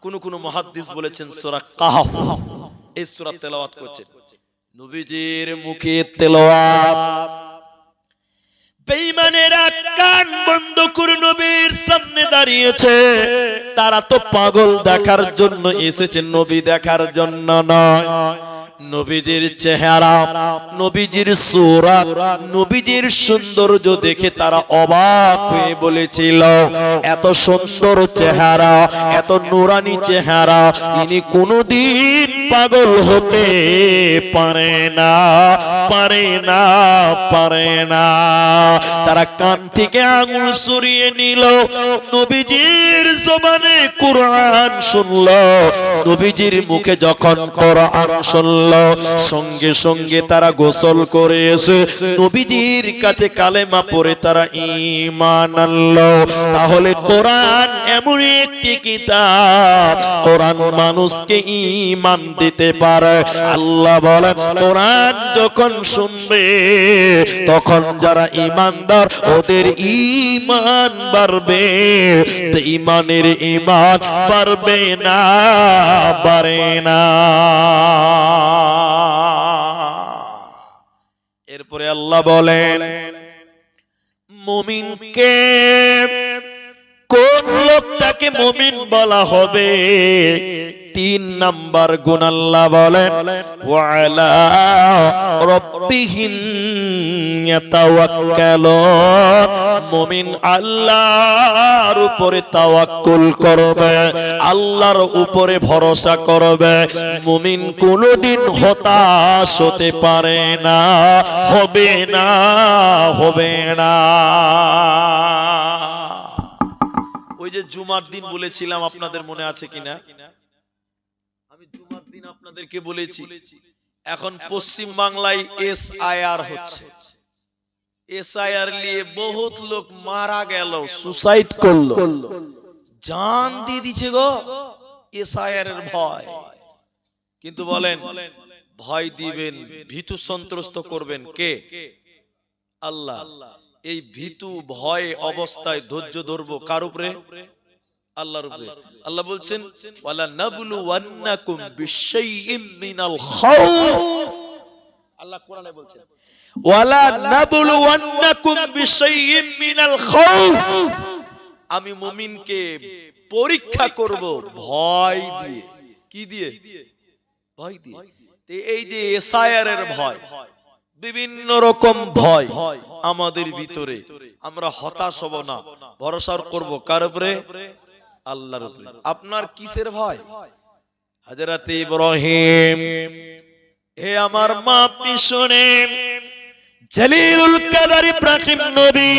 কোন মুহাদ্দিস বলেছেন সূরা কাহফ, এই সূরা তেলাওয়াত করছেন। নবীজির মুখে তেলাওয়াত, বেঈমানেরা কান বন্ধ করে নবীর সামনে দাঁড়িয়েছে। তারা তো পাগল দেখার জন্য এসেছে, নবী দেখার জন্য নয়। নবীজির চেহারা, নবীজির সূরত, নবীজির সৌন্দর্য দেখে তারা অবাক হয়ে বলেছিল এত সুন্দর চেহারা, এত নুরানি চেহারা, ইনি কোনদিন পাগল হতে পারে না, পারে না, পারে না। তারা কান থেকে আঙুল সরিয়ে নিল, নবীজির জবানে কোরআন শুনল। নবীজির মুখে যখন কোরআন শুনল, সঙ্গে সঙ্গে তারা গোসল করে এসে নবীজির কাছে কালেমা পড়ে তারা ঈমান আনলো। তাহলে কোরআন এমন একটি কিতাব, কোরআন মানুষকে ঈমান দিতে পারে। আল্লাহ বলেন কোরআন যখন শুনবে তখন যারা ঈমানদার ওদের ঈমান বাড়বে, ঈমানের ঈমান বাড়বে না, বাড়ে না। এরপরে আল্লাহ বলেন মুমিনকে, কোন লোকটাকে মুমিন বলা হবে? 3 নাম্বার গুণ আল্লাহ বলেন ওয়ালা রাব্বিহিম ইয়াতাওয়াক্কালুন, মুমিন আল্লাহর উপরে তাওয়াক্কুল করবে, আল্লাহর উপরে ভরসা করবে। মুমিন কোনদিন হতাশ হতে পারে না, হবে না, হবে না। ওই যে জুমার দিন বলেছিলাম, আপনাদের মনে আছে কিনা? আমি জুমার দিন আপনাদেরকে বলেছি এখন পশ্চিম বাংলায় এসআইআর হচ্ছে। এসআইআর নিয়ে বহুত লোক মারা গেল, সুসাইড করলো, জান দিয়ে দিচ্ছে গো এসআইআর এর ভয়। কিন্তু বলেন ভয় দিবেন, ভীতু সন্ত্রস্ত করবেন কে? আল্লাহ। এই ভীতু ভয় অবস্থায় ধৈর্য ধরবো কার উপরে? আল্লাহর উপরে। আল্লাহ বলছেন ওয়ালা নাবলুওয়ান্নাকুম বিশাইইম মিনাল খাউফ, আল্লাহ কোরআনে বলছেন ওয়ালা নাবলুওয়ান্নাকুম বিশাইইম মিনাল খাউফ, আমি মুমিনকে পরীক্ষা করব ভয় দিয়ে। কি দিয়ে? ভয় দিয়ে। এই যে এসআইআর এর ভয়, বিভিন্ন রকম ভয় আমাদের ভিতরে, আমরা হতাশ হব না, ভরসা করব কার উপরে? আল্লাহর উপরে। আপনার কিসের ভয়? হযরত ইব্রাহিম, হে আমার মা আপনি শুনেন, জলিলুল কদর ইব্রাহিম নবী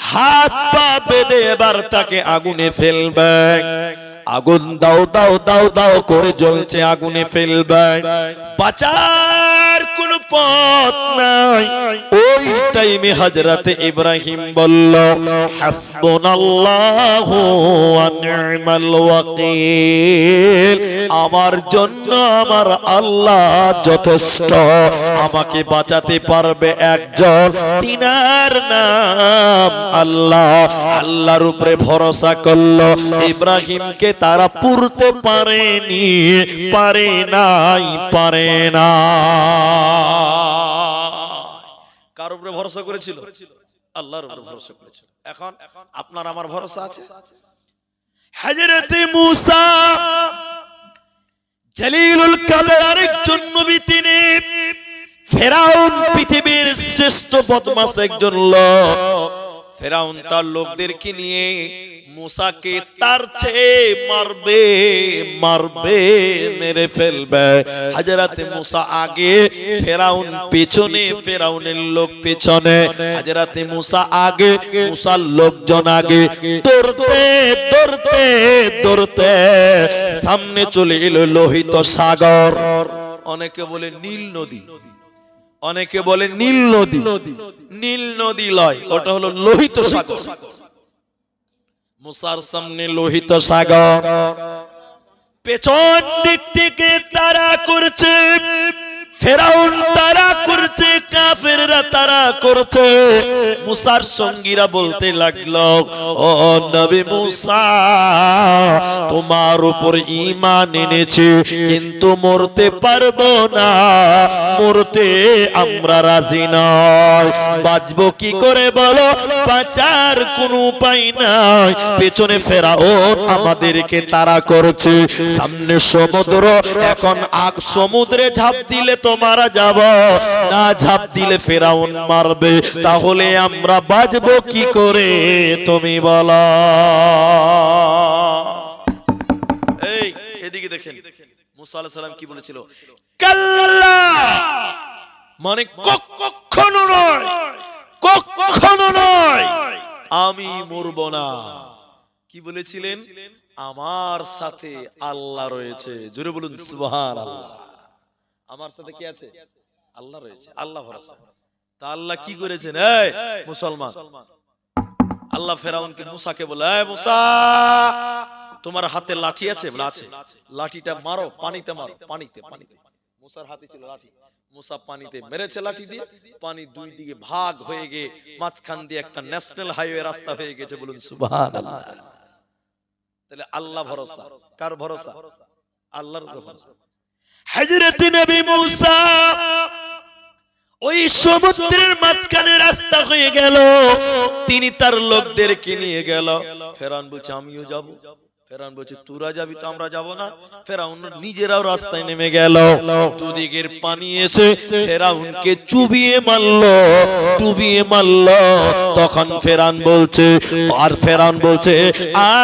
হাত পা বেঁধে এবার তাকে আগুনে ফেলবে। আগুন দাও দাও দাও দাও করে জ্বলছে, আগুনে ফেলবে, বাঁচার কোনো পথ নাই। ওই টাইমে হযরত ইব্রাহিম বলল, হাসবুনাল্লাহু ওয়া নি'মাল ওয়াকিল, আমার জন্য আমার আল্লাহ যথেষ্ট, আমাকে বাঁচাতে পারবে একজন, তিনার নাম আল্লাহ। আল্লাহর উপরে ভরসা করলো। ইব্রাহিমকে তারা পুরতে পারেনি, পারে নাই, পারে না। কার উপরে ভরসা করেছিল? আল্লাহর উপরে ভরসা করেছিল। এখন আপনার আমার ভরসা আছে? হযরত মূসা জলিলুল কদর আরেকজন নবী, তিনি ফেরাউন পৃথিবীর শ্রেষ্ঠ বদমাশ একজন লোক। ফেরাউন তার লোকদেরকে নিয়ে মূসাকে তার চেয়ে মারবে, মারবে, মেরে ফেলবে। হযরত মূসা আগে, ফেরাউন পেছনে, ফেরাউনের লোক পেছনে। হযরত মূসা আগে, মূসার লোকজন আগে। দৌড়তে দৌড়তে দৌড়তে সামনে চলে এলো লোহিত সাগর। অনেকে বলে নীল নদী, অনেকে বলে নীল নদী। নীল নদী লয়, ওটা হলো লোহিত সাগর। মূসার সামনে লোহিত সাগর, পেছন দিক থেকে তারা করছে, ফেরাউন তারা করছে, কাফেররা তারা করছে। মূসার সঙ্গীরা বলতে লাগলো, ও নবী মূসা, তোমার উপর ঈমান এনেছি, কিন্তু মরতে পারবো না, মরতে আমরা রাজি নয়। বাঁচবো কি করে বলো? বাঁচার কোনো উপায় নাই। পেছনে ফেরাউন আমাদেরকে তারা করছে, সামনে সমুদ্র, এখন আগ সমুদ্রে ঝাঁপ দিলে তো মারা যাব, না ঝাঁপ দিলে ফেরাউন মারবে, তাহলে আমরা বাঁচবো কি করে তুমি বলো? এই এদিকে দেখেন, মূসা আলাইহিস সালাম কি বলেছিল? কাল্লা, মানে কখনো নয়, কখনো নয়, আমি মরব না। কি বলেছিলেন? আমার সাথে আল্লাহ রয়েছে। জোরে বলুন সুবহানাল্লাহ। আমার সাথে কি আছে? আল্লাহ রয়েছে, আল্লাহ ভরসা। তা আল্লাহ কি করেছেন? এই মুসলমান, আল্লাহ ফেরাউনকে, মূসাকে বলে, এই মূসা, তোমার হাতে লাঠি আছে? বলে আছে। লাঠিটা মারো, পানিতে মারো, পানিতে, পানিতে। মূসার হাতে ছিল লাঠি, মূসা পানিতে মেরেছে লাঠি দিয়ে। পানি দুই দিকে ভাগ হয়ে গিয়ে মাঝখান দিয়ে একটা ন্যাশনাল হাইওয়ে রাস্তা হয়ে গেছে। বলুন সুবহানাল্লাহ। তাহলে আল্লাহ ভরসা। কার ভরসা? আল্লাহর উপর ভরসা। হযরত নবী মূসা ওই সমুদ্রের মাঝখানে রাস্তা হয়ে গেল, তিনি তার লোকদেরকে নিয়ে গেল। ফেরাউন বলছে আমিও যাব। ফেরাউন বলছে তোরা যাবি তো আমরা যাব না। ফেরাউন নিজেরাও রাস্তায় নেমে গেল। দুদিকের পানি এসে ফেরাউনকে চুবিয়ে মারলো, ডুবিয়ে মারলো। তখন ফেরাউন বলছে, আর ফেরাউন বলছে,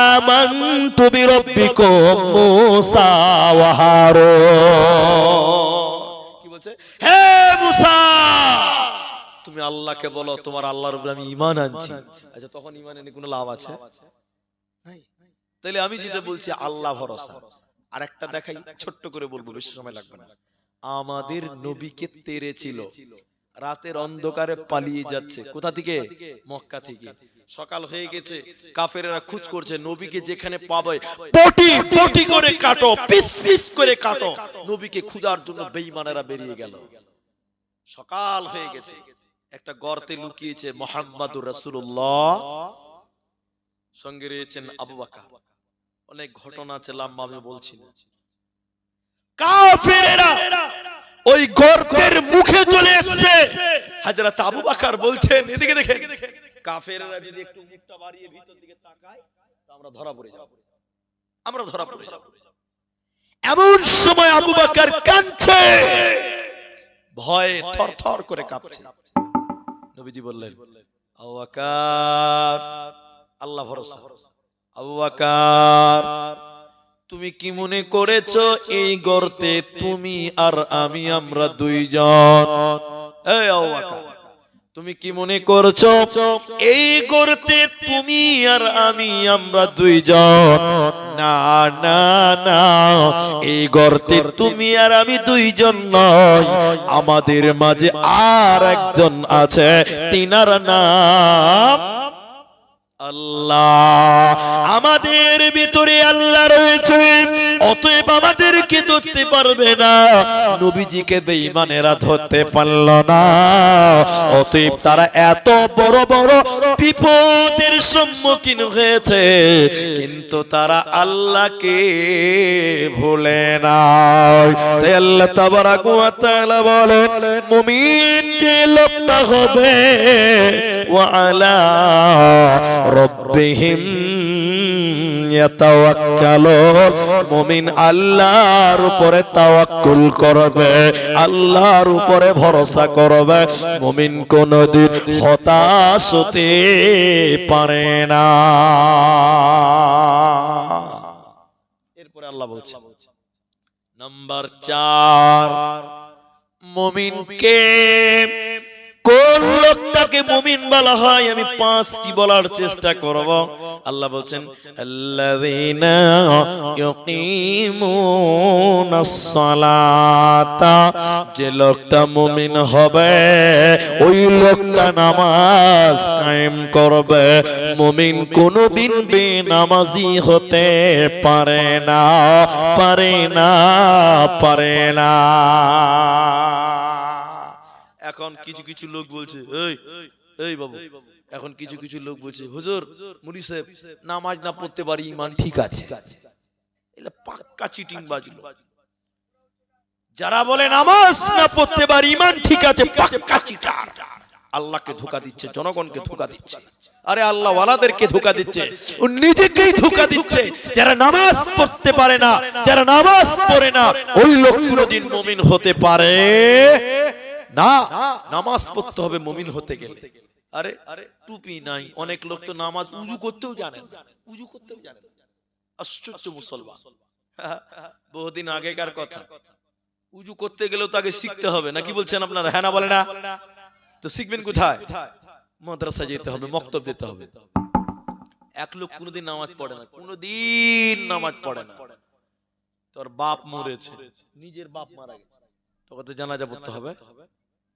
আমানতু বিরাব্বিকুম মূসা ওয়া হারুন। কি বলছে? হে মূসা, তুমি আল্লাহকে বলো তোমার আল্লাহর উপরে আমি ঈমান আনছি। আচ্ছা, তখন ঈমানে কোনো লাভ আছে? নাই। তাহলে আমি যেটা বলছি আল্লাহ ভরসা। আর একটা দেখাই, ছোট্ট করে বলবো, বেশি সময় লাগবে না। আমাদের নবীকে তেড়েছিল, রাতের অন্ধকারে পালিয়ে যাচ্ছে। কোথা থেকে? মক্কা থেকে। সকাল হয়ে গেছে, কাফেরেরা খোঁজ করছে, নবীকে যেখানে পাবে পটি পটি করে কাটো, পিস পিস করে কাটো। নবীকে খোঁজার জন্য বেঈমানেরা বেরিয়ে গেল। সকাল হয়ে গেছে, একটা গর্তে লুকিয়েছে মুহাম্মাদুর রাসূলুল্লাহ, সঙ্গে রয়েছেন আবু বকর। অনেক ঘটনা আছে, লম্বা আমি বলছি না। কাফেরেরা ওই গর্তের মুখে চলে এসেছে। হযরত আবু বকর বলছেন, এদিকে দেখেন, কাফেরেরা যদি একটু মুখটা বাড়িয়ে ভিতর দিকে তাকায় তো আমরা ধরা পড়ে যাব, আমরা ধরা পড়ে যাব। এমন সময় আবু বকর কাঁদছে, ভয়ে থরথর করে কাঁপছে। নবীজি বললেন, আবু বকর, আল্লাহ ভরসা, আবু বকর তুমি কি মনে করেছো এই গর্তে তুমি আর আমি আমরা দুইজন? এই আবু বকর তুমি কি মনে করছো এই গর্তে তুমি আর আমি আমরা দুইজন? না না না, এই গর্তে তুমি আর আমি দুইজন নয়, আমাদের মাঝে আর একজন আছে, তিনার নাম আল্লাহ। আমাদের ভিতরে আল্লাহ রয়েছে, অতএব আমাদেরকে ধরতে পারবে না। নবীজিকে বেঈমানেরা ধরতে পারল না, অতএব তারা এত বড় বড় বিপদের সম্মুখীন হয়েছে, কিন্তু তারা আল্লাহকে ভুলে না। তাই আল্লাহ তাবারাক ওয়া তাআলা বলেন, মুমিন যে লোকটা হবে ওয়া আলা রব্বিহিম ইয়াতাওয়াক্কালুন, মুমিন আল্লাহর উপরে তাওয়াক্কুল করবে, আল্লাহর উপরে ভরসা করবে, মুমিন কোনদিন হতাশ হতে পারে না। এরপরে আল্লাহ বলছে নাম্বার 4, মুমিনকে কোন লোকটাকে মুমিন বলা হয় আমি 5টি বলার চেষ্টা করব। আল্লাহ বলছেন, আল্লাযীনা ইউকিমুনাস সালাতা, যে লোকটা মুমিন হবে ওই লোকটা নামাজ কায়েম করবে। মুমিন কোনদিন বেনামাজি হতে পারে না, পারে না, পারে না। এখন কিছু কিছু লোক বলছে, এই এই বাবু, এখন কিছু কিছু লোক বলছে, হুজুর মুনি সাহেব নামাজ না পড়তে পারি ঈমান ঠিক আছে। এটা পাক্কা চিটিং বাজলো। যারা বলে নামাজ না পড়তে পারি ঈমান ঠিক আছে, পাক্কা চিটার। আল্লাহকে ধোঁকা দিচ্ছে, জনগণকে ধোঁকা দিচ্ছে, আরে আল্লাহ ওয়ালাদেরকে ধোঁকা দিচ্ছে, ও নিজেকেই ধোঁকা দিচ্ছে। যারা নামাজ পড়তে পারে না, যারা নামাজ পড়ে না, ওই লোক কোনদিন মুমিন হতে পারে না। নামাজ পড়তে হবে মুমিন হতে গেলে। আরে টুপি নাই, অনেক লোক তো নামাজ উজু করতেও জানে না, উজু করতেও জানে না। আশ্চর্য মুসলমান। বহুদিন আগেকার কথা, উজু করতে গেলেও তাকে শিখতে হবে, নাকি বলছেন আপনারা? হ্যাঁ না বলে না? তো শিখবেন কোথায়? মাদ্রাসা যেতে হবে, মক্তব যেতে হবে। এক লোক কোনোদিন নামাজ পড়ে না, কোনোদিন নামাজ পড়ে না। তোর বাপ মরেছে, নিজের বাপ মারা গেছে, তোকে তো জানাজা পড়তে হবে।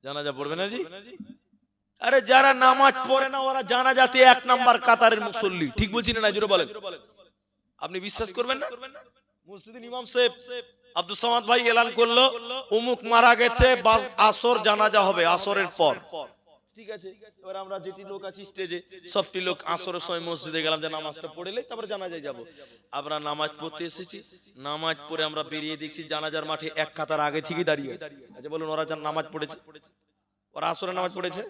জানাজা পড়বে না জি? আরে যারা নামাজ পড়ে না ওরা জানাজাতে 1 নাম্বার কাতারের মুসল্লি। ঠিক বলছি না? জোরে বলেন। আপনি বিশ্বাস করবেন না, মসজিদের ইমাম সাহেব আব্দুল সামাদ ভাই এলান করলো অমুক মারা গেছে, আসর জানাজা হবে আসরের পর। ঠিক আছে, এবার আমরা যেটি লোক আছি স্টেজে, সবটি লোক আসরের সময় মসজিদে গেলাম যে নামাজটা পড়লে তারপরে জানাজায় যাব। আমরা নামাজ পড়তে এসেছি, নামাজ পড়ে আমরা বেরিয়ে দেখছি জানাজার মাঠে 1 কাতার আগে থেকে দাঁড়িয়ে আছে। আচ্ছা বলুন, ওরা নামাজ পড়েছে, ওরা আসরের নামাজ পড়েছে,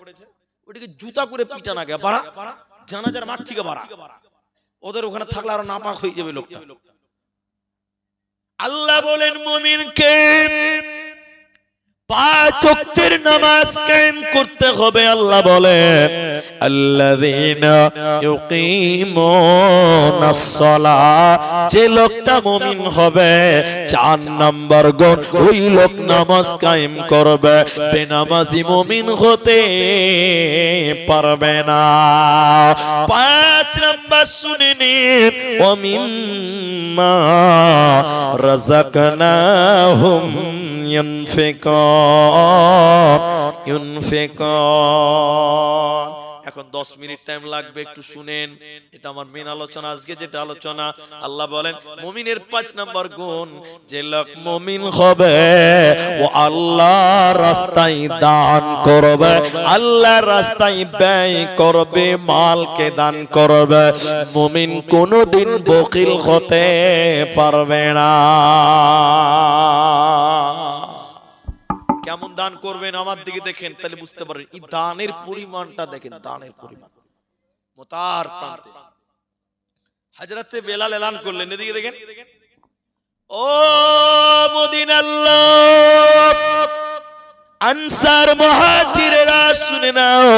ওটিকে জুতা করে পিটান আগে বাড়া, জানাজার মাঠ থেকে বাড়া। ওদের ওখানে থাকলে আরো নাপাক হয়ে যাবে লোকটা। আল্লাহ বলেন মুমিনকে 5 ওয়াক্তের নামাজ কায়েম করতে হবে। আল্লাহ বলেন, আল্লাযীনা ইউকিমুনাস সালাত, যে লোকটা মুমিন হবে 4 নাম্বার গুণ, ওই লোক নামাজ কায়েম করবে, বেনামাজি মুমিন হতে পারবে না। 5 নাম্বার শুনে নিন, ওয়া মিম্মা রাযাকনাহুম ইউনফিকুন। এখন 10 মিনিট টাইম লাগবে, একটু শুনেন। এটা আমার মেন আলোচনা আজকে, যেটা আলোচনা। আল্লাহ বলেন মুমিনের 5 নাম্বার গুণ, যে লোক মুমিন হবে ও আল্লাহর রাস্তায় দান করবে, আল্লাহর রাস্তায় ব্যয় করবে, মালকে দান করবে। মুমিন কোনদিন বখিল হতে পারবে না। কেমন দান করবেন আমার দিকে দেখেন, তাহলে বুঝতে পারবেন। এই দানের পরিমাণটা দেখেন, দানের পরিমাণ মোতার প্রান্তে। হযরতে বেলাল এলান করলেন, এদিকে দেখেন, ও মদিনার লোক, আনসার মুহাজিরেরা শুনে নাও,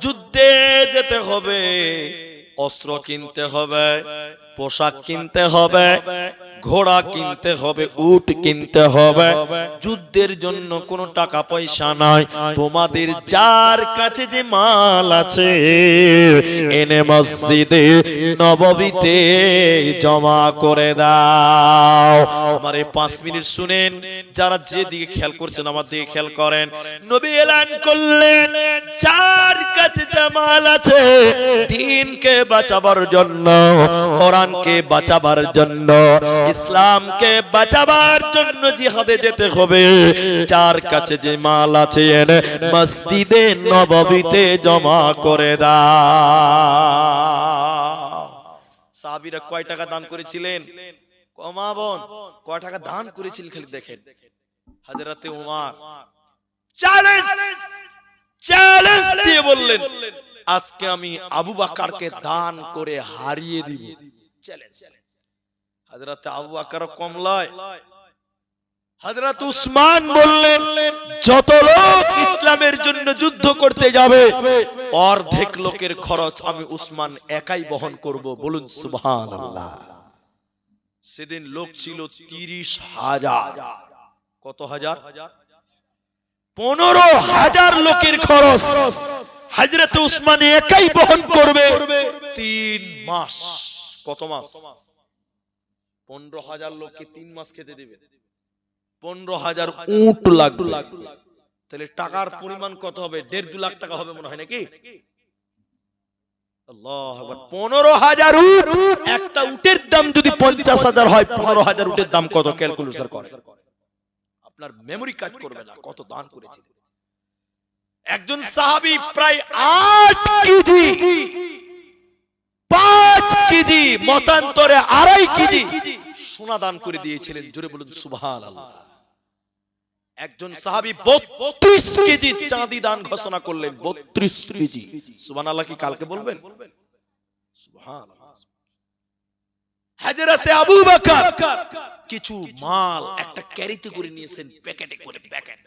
যুদ্ধে যেতে হবে, অস্ত্র কিনতে হবে, পোশাক কিনতে হবে, ঘোড়া কিনতে হবে, উট কিনতে হবে। যুদ্ধের জন্য কোনো টাকা পয়সা নাই, তোমাদের যার কাছে যে মাল আছে এনে মসজিদে নববীতে জমা করে দাও। আমার এই 5 মিনিট শুনেন, যারা যেদিকে খেয়াল করছেন আমার দিকে খেয়াল করেন। নবী এলান করলেন, যার কাছে যে মাল আছে দ্বীনকে বাঁচাবার জন্য, কোরআনকে বাঁচাবার জন্য, ইসলামকে বাঁচাবার জন্য জিহাদে যেতে হবে, যার কাছে যে মাল আছে এনে মসজিদে নববীতে জমা করে দাও। সাহাবীরা কয় টাকা দান করেছিলেন? মা বোন কয় টাকা দান করেছিল খালি দেখেন। হযরতে উমর চ্যালেঞ্জ দিয়ে বললেন, আজকে আমি আবু বকরকে দান করে হারিয়ে দিব। চ্যালেঞ্জ। হযরত আবু বকর কম লয়, হযরত উসমান বললেন, যত লোক ইসলামের জন্য যুদ্ধ করতে যাবে অর্ধেক লোকের খরচ আমি উসমান একাই বহন করব। বলুন সুবহানাল্লাহ। সেদিন লোক ছিল 30,000। কত হাজার? 15,000 লোকের খরচ হযরত উসমান একাই বহন করবে 3 মাস। কত মাস? 15,000 লোককে 3 মাস খেতে দেবে, 15,000 উট লাগবে। তাহলে টাকার পরিমাণ কত হবে? 1.5-2 লাখ টাকা হবে মনে হয় নাকি? আল্লাহু আকবার। 15,000 উট, একটা উটের দাম যদি 50,000 হয়, 15,000 উটের দাম কত? ক্যালকুলেশন করে, আপনার মেমরি কাজ করবে না। কত দান করেছিলেন একজন সাহাবী? প্রায় 8 কেজি, 5 কেজি, মতান্তরে 2.5 কেজি সোনা দান করে দিয়েছিলেন। জোরে বলুন সুবহানাল্লাহ। একজন সাহাবী 32 কেজি চাঁদি দান ঘোষণা করলেন। 32 কেজি। সুবহানাল্লাহ কি কালকে বলবেন? সুবহানাল্লাহ। হযরতে আবু বকর কিছু মাল একটা ক্যারিতে করে নিয়েছেন, প্যাকেটে করে, প্যাকেট,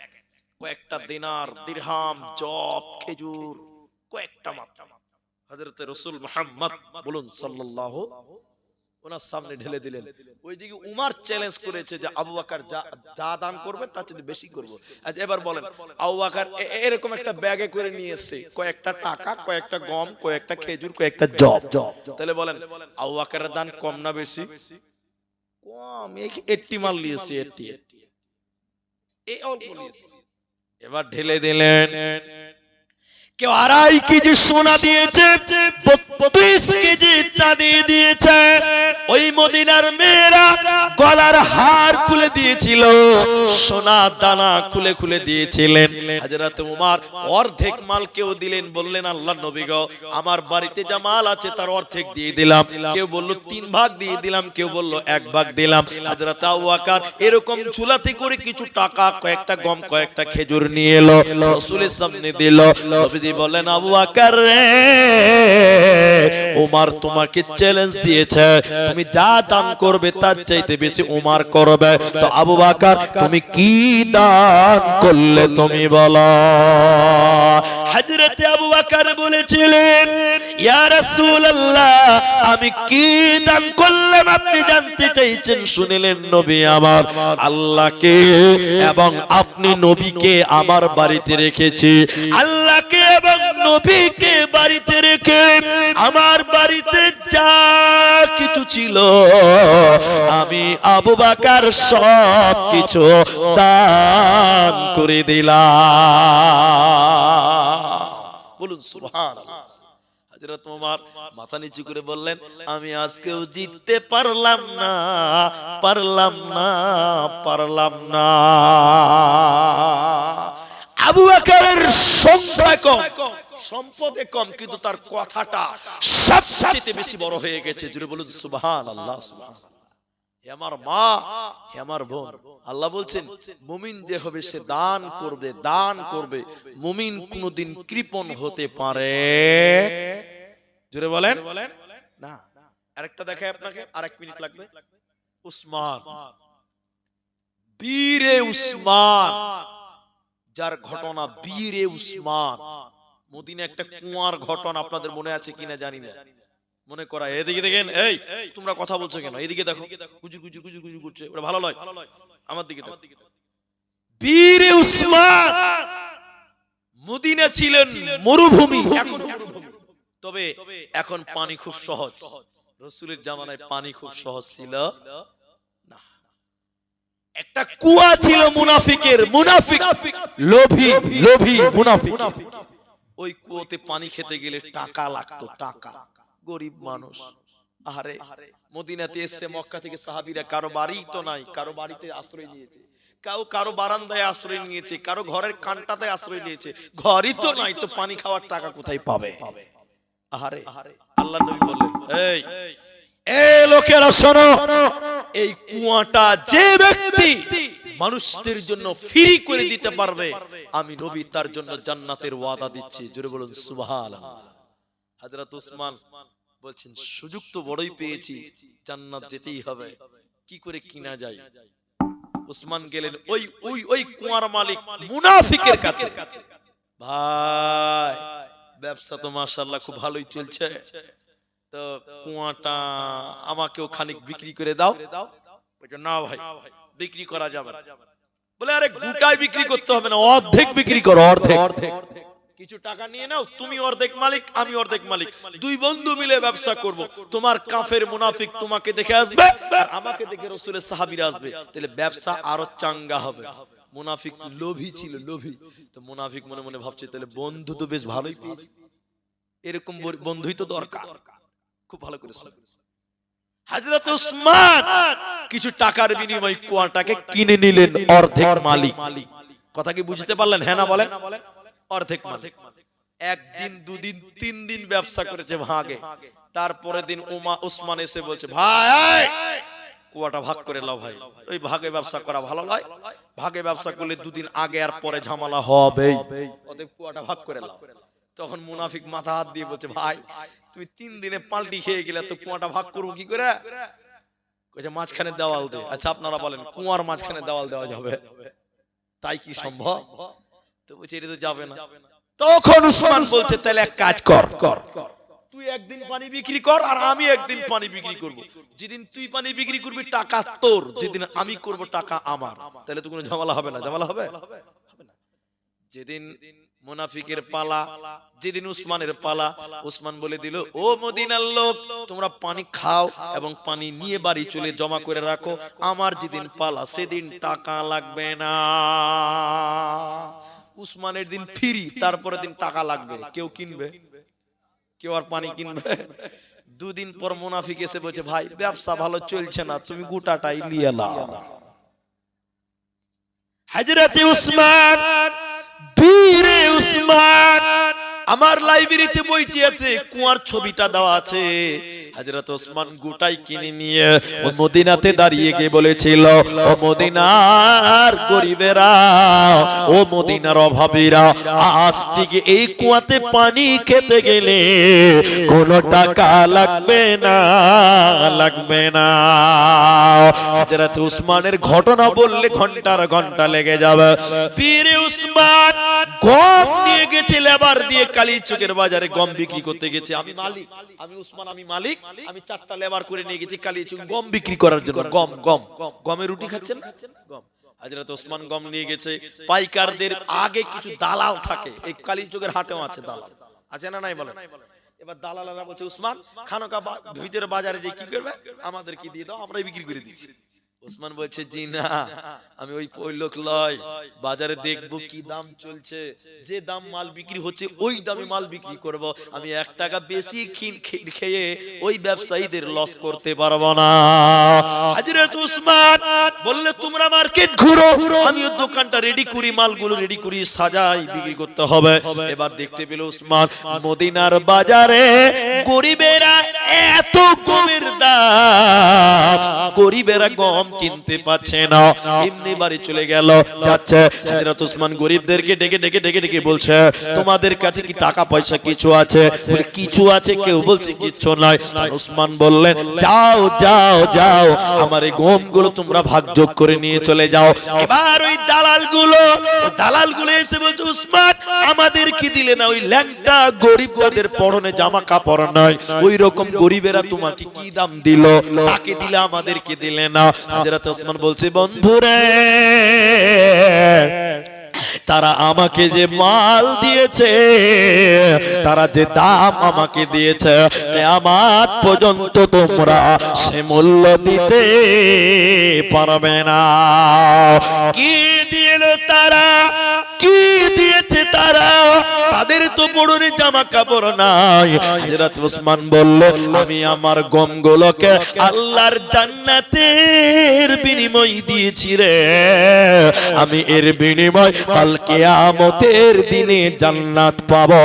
কয়েকটা দিনার, দিরহাম, জব, খেজুর, কয়েকটা মাত্র হযরতে রাসূল মুহাম্মদ বলুন সাল্লাল্লাহু ওনার সামনে ঢেলে দিলেন। ওইদিকে উমর চ্যালেঞ্জ করেছে যে আবু বকর যা দান করবে তার চেয়ে বেশি করব। আজ এবার বলেন, আবু বকর এরকম একটা ব্যাগে করে নিয়ে এসেছে কয়েকটা টাকা, কয়েকটা গম, কয়েকটা খেজুর, কয়েকটা জব। তাহলে বলেন আবু বকরের দান কম না বেশি? কম। 80 মাল নিয়েছে, 80 এই অল্প নিয়েছে। এবার ঢেলে দিলেন। কেউ 2.5 কেজি সোনা দিয়েছে, 32 কেজি চাঁদি দিয়েছে। ওই মদিনার মেয়েরা গলার হার খুলে দিয়েছিল, সোনা দানা খুলে খুলে দিয়েছিলেন। হযরত উমর অর্ধেক মাল কেউ দিলেন, বললেন আল্লাহর নবী গো, আমার বাড়িতে যা মাল আছে তার অর্ধেক দিয়ে দিলাম। কেউ বলল 3 ভাগ দিয়ে দিলাম, কেউ বলল 1 ভাগ দিলাম। হযরত আবু বকর এরকম ঝুলাতে করে কিছু টাকা, কয়েকটা গম, কয়েকটা খেজুর নিয়ে এলো, রাসূলের সামনে দিল। নবীজি বলেন, আবু বকর রে, উমর তোমাকে চ্যালেঞ্জ দিয়েছে, তুমি যা দান করবে তার চাইতে বেশি উমর করবে। তো আবু বকর তুমি কি দান করলে তুমি বলো? হযরত আবু বকর বলেছিলেন, ইয়া রাসূলুল্লাহ, আমি কি দান করলাম আপনি জানতে চাইছেন? শুনিলেন নবী আমার, আল্লাহকে এবং আপনি নবীকে আমার বাড়িতে রেখেছি, আল্লাহকে এবং নবীকে বাড়িতে রেখে আমার বাড়িতে যা কিছু ছিল আমি আবু বকর সব কিছু দান করে দিলাম। বলুন সুবহানাল্লাহ। হযরত ওমর মাথা নিচু করে বললেন, আমি আজকেও জিততে পারলাম না, পারলাম না, পারলাম না। আবু বকরের সংখ্যা কম, সম্পদে কম, কিন্তু তার কথাটা সবচেয়ে বেশি বড় হয়ে গেছে। জুড়ে বলুন সুবহানাল্লাহ। সুবহানাল্লাহ। হে আমার মা, হে আমার বোন, আল্লাহ বলছেন মুমিন যে হবে সে দান করবে, দান করবে। মুমিন কোনদিন কৃপণ হতে পারে? জুড়ে বলেন না। আরেকটা দেখাই আপনাকে, আর 1 মিনিট লাগবে। উসমান, বীরে উসমান, যার ঘটনা বীরে উসমান। মদিনা একটা কুয়ার ঘটনা আপনাদের মনে আছে কিনা জানি না, মনে করা। এদিকে দেখেন, এই তোমরা কথা বলছো কেন? এদিকে দেখো, গুজু গুজু গুজু গুজু করছে, ওটা ভালো নয়। আমার দিকে দেখো। বীরে উসমান মদিনা ছিলেন মরুভূমি, এখন মরুভূমি, তবে এখন পানি খুব সহজ। রাসূলের জামানায় পানি খুব সহজ ছিল না। একটা কুয়া ছিল মুনাফিকের, মুনাফিক লোভী, লোভী মুনাফিক। ওই কুয়োতে পানি খেতে গেলে টাকা লাগতো, টাকা। গরিব মানুষ, আরে মদিনাতে এসে মক্কা থেকে সাহাবীরা কারো বাড়ি তো নাই, কারো বাড়িতে আশ্রয় নিয়েছে, কারো বারান্দায় আশ্রয় নিয়েছে, কারো ঘরের কান্টাতে আশ্রয় নিয়েছে। ঘরই তো নাই, তো পানি খাওয়ার টাকা কোথায় পাবে? আরে আল্লাহ নবী বললেন, এই লোকেরা শোনো, এই কুয়াটা যে ব্যক্তি মানুষদের জন্য ফ্রি করে দিতে পারবে, আমি নবী তার জন্য জান্নাতের ওয়াদা দিচ্ছি। জোরে বলুন সুবহানাল্লাহ। হযরত উসমান বলছেন, সুযোগ তো বড়ই পেয়েছি, জান্নাত যেতেই হবে, কি করে কিনা যায়? উসমান গেলেন ওই ওই ওই কুয়ার মালিক মুনাফিকের কাছে। ভাই, ব্যবসা তো মাশাআল্লাহ খুব ভালোই চলছে, তো কুয়াটা আমাকেও খানিক বিক্রি করে দাও। না ভাই, বিক্রি করা যাবে না। বলে, আরে গোটাই বিক্রি করতে হবে না, অর্ধেক বিক্রি করো, অর্ধেক। কিছু টাকা নিয়ে নাও, তুমি অর্ধেক মালিক, আমি অর্ধেক মালিক, দুই বন্ধু মিলে ব্যবসা করব। তোমার কাফের মুনাফিক তোমাকে দেখে আসবে, আর আমাকে দেখে রাসূলের সাহাবীরা আসবে, তাহলে ব্যবসা আরো চাঙ্গা হবে। মুনাফিক লোভী ছিল, লোভী। তো মুনাফিক মনে মনে ভাবছে, তাহলে বন্ধু তো বেশ ভালোই পেয়েছি, এরকম বন্ধুই তো দরকার। খুব ভালো করে শুনুন, হযরত উসমান কিছু টাকার বিনিময়ে কুয়াটাকে কিনে নিলেন, অর্ধেক মালিক। কথা কি বুঝতে পারলেন? হ্যাঁ না বলেন? অর্ধেক মালিক। একদিন, দুদিন, 3 দিন ব্যবসা করেছে ভাগে। তারপরে দিন উসমান এসে বলছে, ভাই কুয়াটা ভাগ করে নাও ভাই। ওই ভাগে ব্যবসা করা ভালো নয়, ভাগে ব্যবসা করলে 2 দিন আগে আর পরে ঝামেলা হবে, অতএব কুয়াটা ভাগ করে নাও। তখন মুনাফিক মাথা হাত দিয়ে বলছে, ভাই তুই 3 দিনে পাল্টি খেয়ে গেলে, তো কুয়াটা ভাগ করবো কি করে? কইছে, মাঝখানে দেওয়াল দে। আচ্ছা আপনারা বলেন, কুয়ার মাঝখানে দেওয়াল দেওয়া যাবে? তাই কি সম্ভব? তো বলছে, এটা তো যাবে না। তখন উসমান বলছে, তাহলে এক কাজ কর, তুই একদিন পানি বিক্রি কর, আর আমি একদিন পানি বিক্রি করব। যেদিন তুই পানি বিক্রি করবি টাকা তোর, যেদিন আমি করব টাকা আমার। তাহলে তো কোনো ঝামেলা হবে না। ঝামেলা হবে না। যেদিন মুনাফিকের পালা, যেদিন উসমানের পালা, উসমান বলে দিল, ও মদিনার লোক, তোমরা পানি খাও এবং পানি নিয়ে বাড়ি চলে জমা করে রাখো, আমার যেদিন পালা সেদিন টাকা লাগবে না। উসমানের দিন ফ্রি, তারপরে দিন টাকা লাগবে। কেউ কিনবে? কেউ আর পানি কিনবে? 2 দিন পর মুনাফিক এসে বলছে, ভাই ব্যবসা ভালো চলছে না, তুমি গোটাটাই নিয়ে নাও। হযরত উসমান, বীরে উসমান, আমার লাইব্রেরিতে বইটি আছে, কুয়ার ছবিটা দেওয়া আছে। হযরত ওসমান গোটাই কিনে নিয়ে ও মদিনাতে দাঁড়িয়ে গিয়ে বলেছিল, ও মদিনার গরিবেরা, ও মদিনার অভাবীরা, আজ থেকে এই কুয়াতে পানি খেতে গেলে কোনো টাকা লাগবে না, লাগবে না। হযরত উসমানের ঘটনা বললে ঘন্টার ঘন্টা লেগে যাবে। বীরে উসমান গম নিয়ে গেছে, লেবার দিয়ে কালীচকের বাজারে গম বিক্রি করতে গেছে। আমি মালিক, আমি উসমান, আমি মালিক, আমি 4টা লেবার করে নিয়ে গেছি কালীচক গম বিক্রি করার জন্য। গম, গম, গমের রুটি খাচ্ছেন না? গম। হযরত ওসমান গম নিয়ে গেছে। পাইকারদের আগে কিছু দালাল থাকে, এই কালীচকের হাটেও আছে দালাল, আছে না নাই বলেন? এবার দালালেরা বলছে, উসমান খানকা ভিতরে বাজারে যে কি করবে, আমাদের কি দিয়ে দাও, আমরাই বিক্রি করে দিচ্ছি। উসমান বলছে, জি না, আমি ওই পৈলোক লয়, বাজারে দেখবো কি দাম চলছে, যে দাম মাল বিক্রি হচ্ছে ওই দামে মাল বিক্রি করব। আমি 1 টাকা বেশি খেয়ে ওই ব্যবসায়ীদের লস করতে পারবো না। হযরত উসমান বললে, তোমরা মার্কেট ঘুরো, আমি ওই দোকানটা রেডি করি, মালগুলো রেডি করি, সাজাই, বিক্রি করতে হবে। এবার দেখতে পেল উসমান মদিনার বাজারে গরিবেরা এত গমের দাম গরিবেরা গম কিনতে পাচ্ছে না, এমনি বাড়ি চলে গেল। যাচ্ছে হযরত ওসমান গরিবদেরকে ডেকে ডেকে ডেকে ডেকে বলছে, তোমাদের কাছে কি টাকা পয়সা কিছু আছে? বলে কিছু আছে, কেউ বলছে কিছু নাই। ওসমান বললেন, যাও যাও যাও, আমার এই গমগুলো তোমরা ভাগযোগ করে নিয়ে চলে যাও। এবার ওই দালালগুলো এসে বলছে, ওসমান আমাদের কি দিলে না? ওই ল্যাংটা গরিব যাদের পরনে জামা কাপড় নাই, ওই রকম গরিবেরা তোমাকে কি দাম দিল? তাকে দিলে আমাদেরকে দিলে না। হযরত ওসমান বলছে, বন্ধুরে, তারা আমাকে যে মাল দিয়েছে, তারা যে দাম আমাকে দিয়েছে, কিয়ামত পর্যন্ত তোমরা সে মূল্য দিতে পারবে না। কি দিল তারা? কি দিয়েছে তারা? তাদের তো পরনে জামা কাপড় নাই। হযরত ওসমান বলল, আমি আমার গমগুলোকে আল্লাহর জান্নাতের বিনিময় দিয়েছি রে। আমি এর বিনিময় কাল কিয়ামতের দিনে জান্নাত পাবো,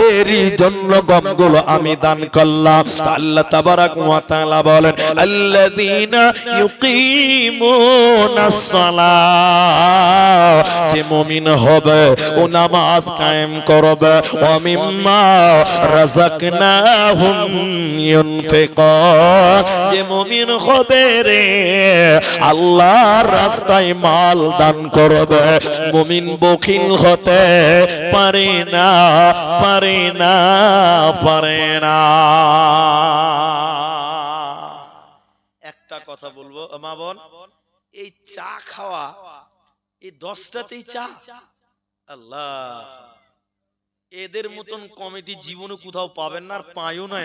এরই জন্য গমগুলো আমি দান করলাম। আল্লাহ তাবারাক ওয়া তাআলা বলেন, আল্লাযীনা ইউকিমুনাস সালাহ, যে মুমিন হবে ও নামাজ কায়েম করবে, ওয়া মিম্মা রাযাকনাহুম ইউনফিকুন, যে মুমিন হবে রে আল্লাহর রাস্তায় মাল দান করবে। মুমিন বখিল হতে পারে না, পারে না, পারে না। একটা কথা বলবো মা বোন, এই চা খাওয়া, এই 10টাতেই চা, আল্লাহ, এদের মতন কমিটি জীবনে কোথাও পাবেন না, আর পাইও না।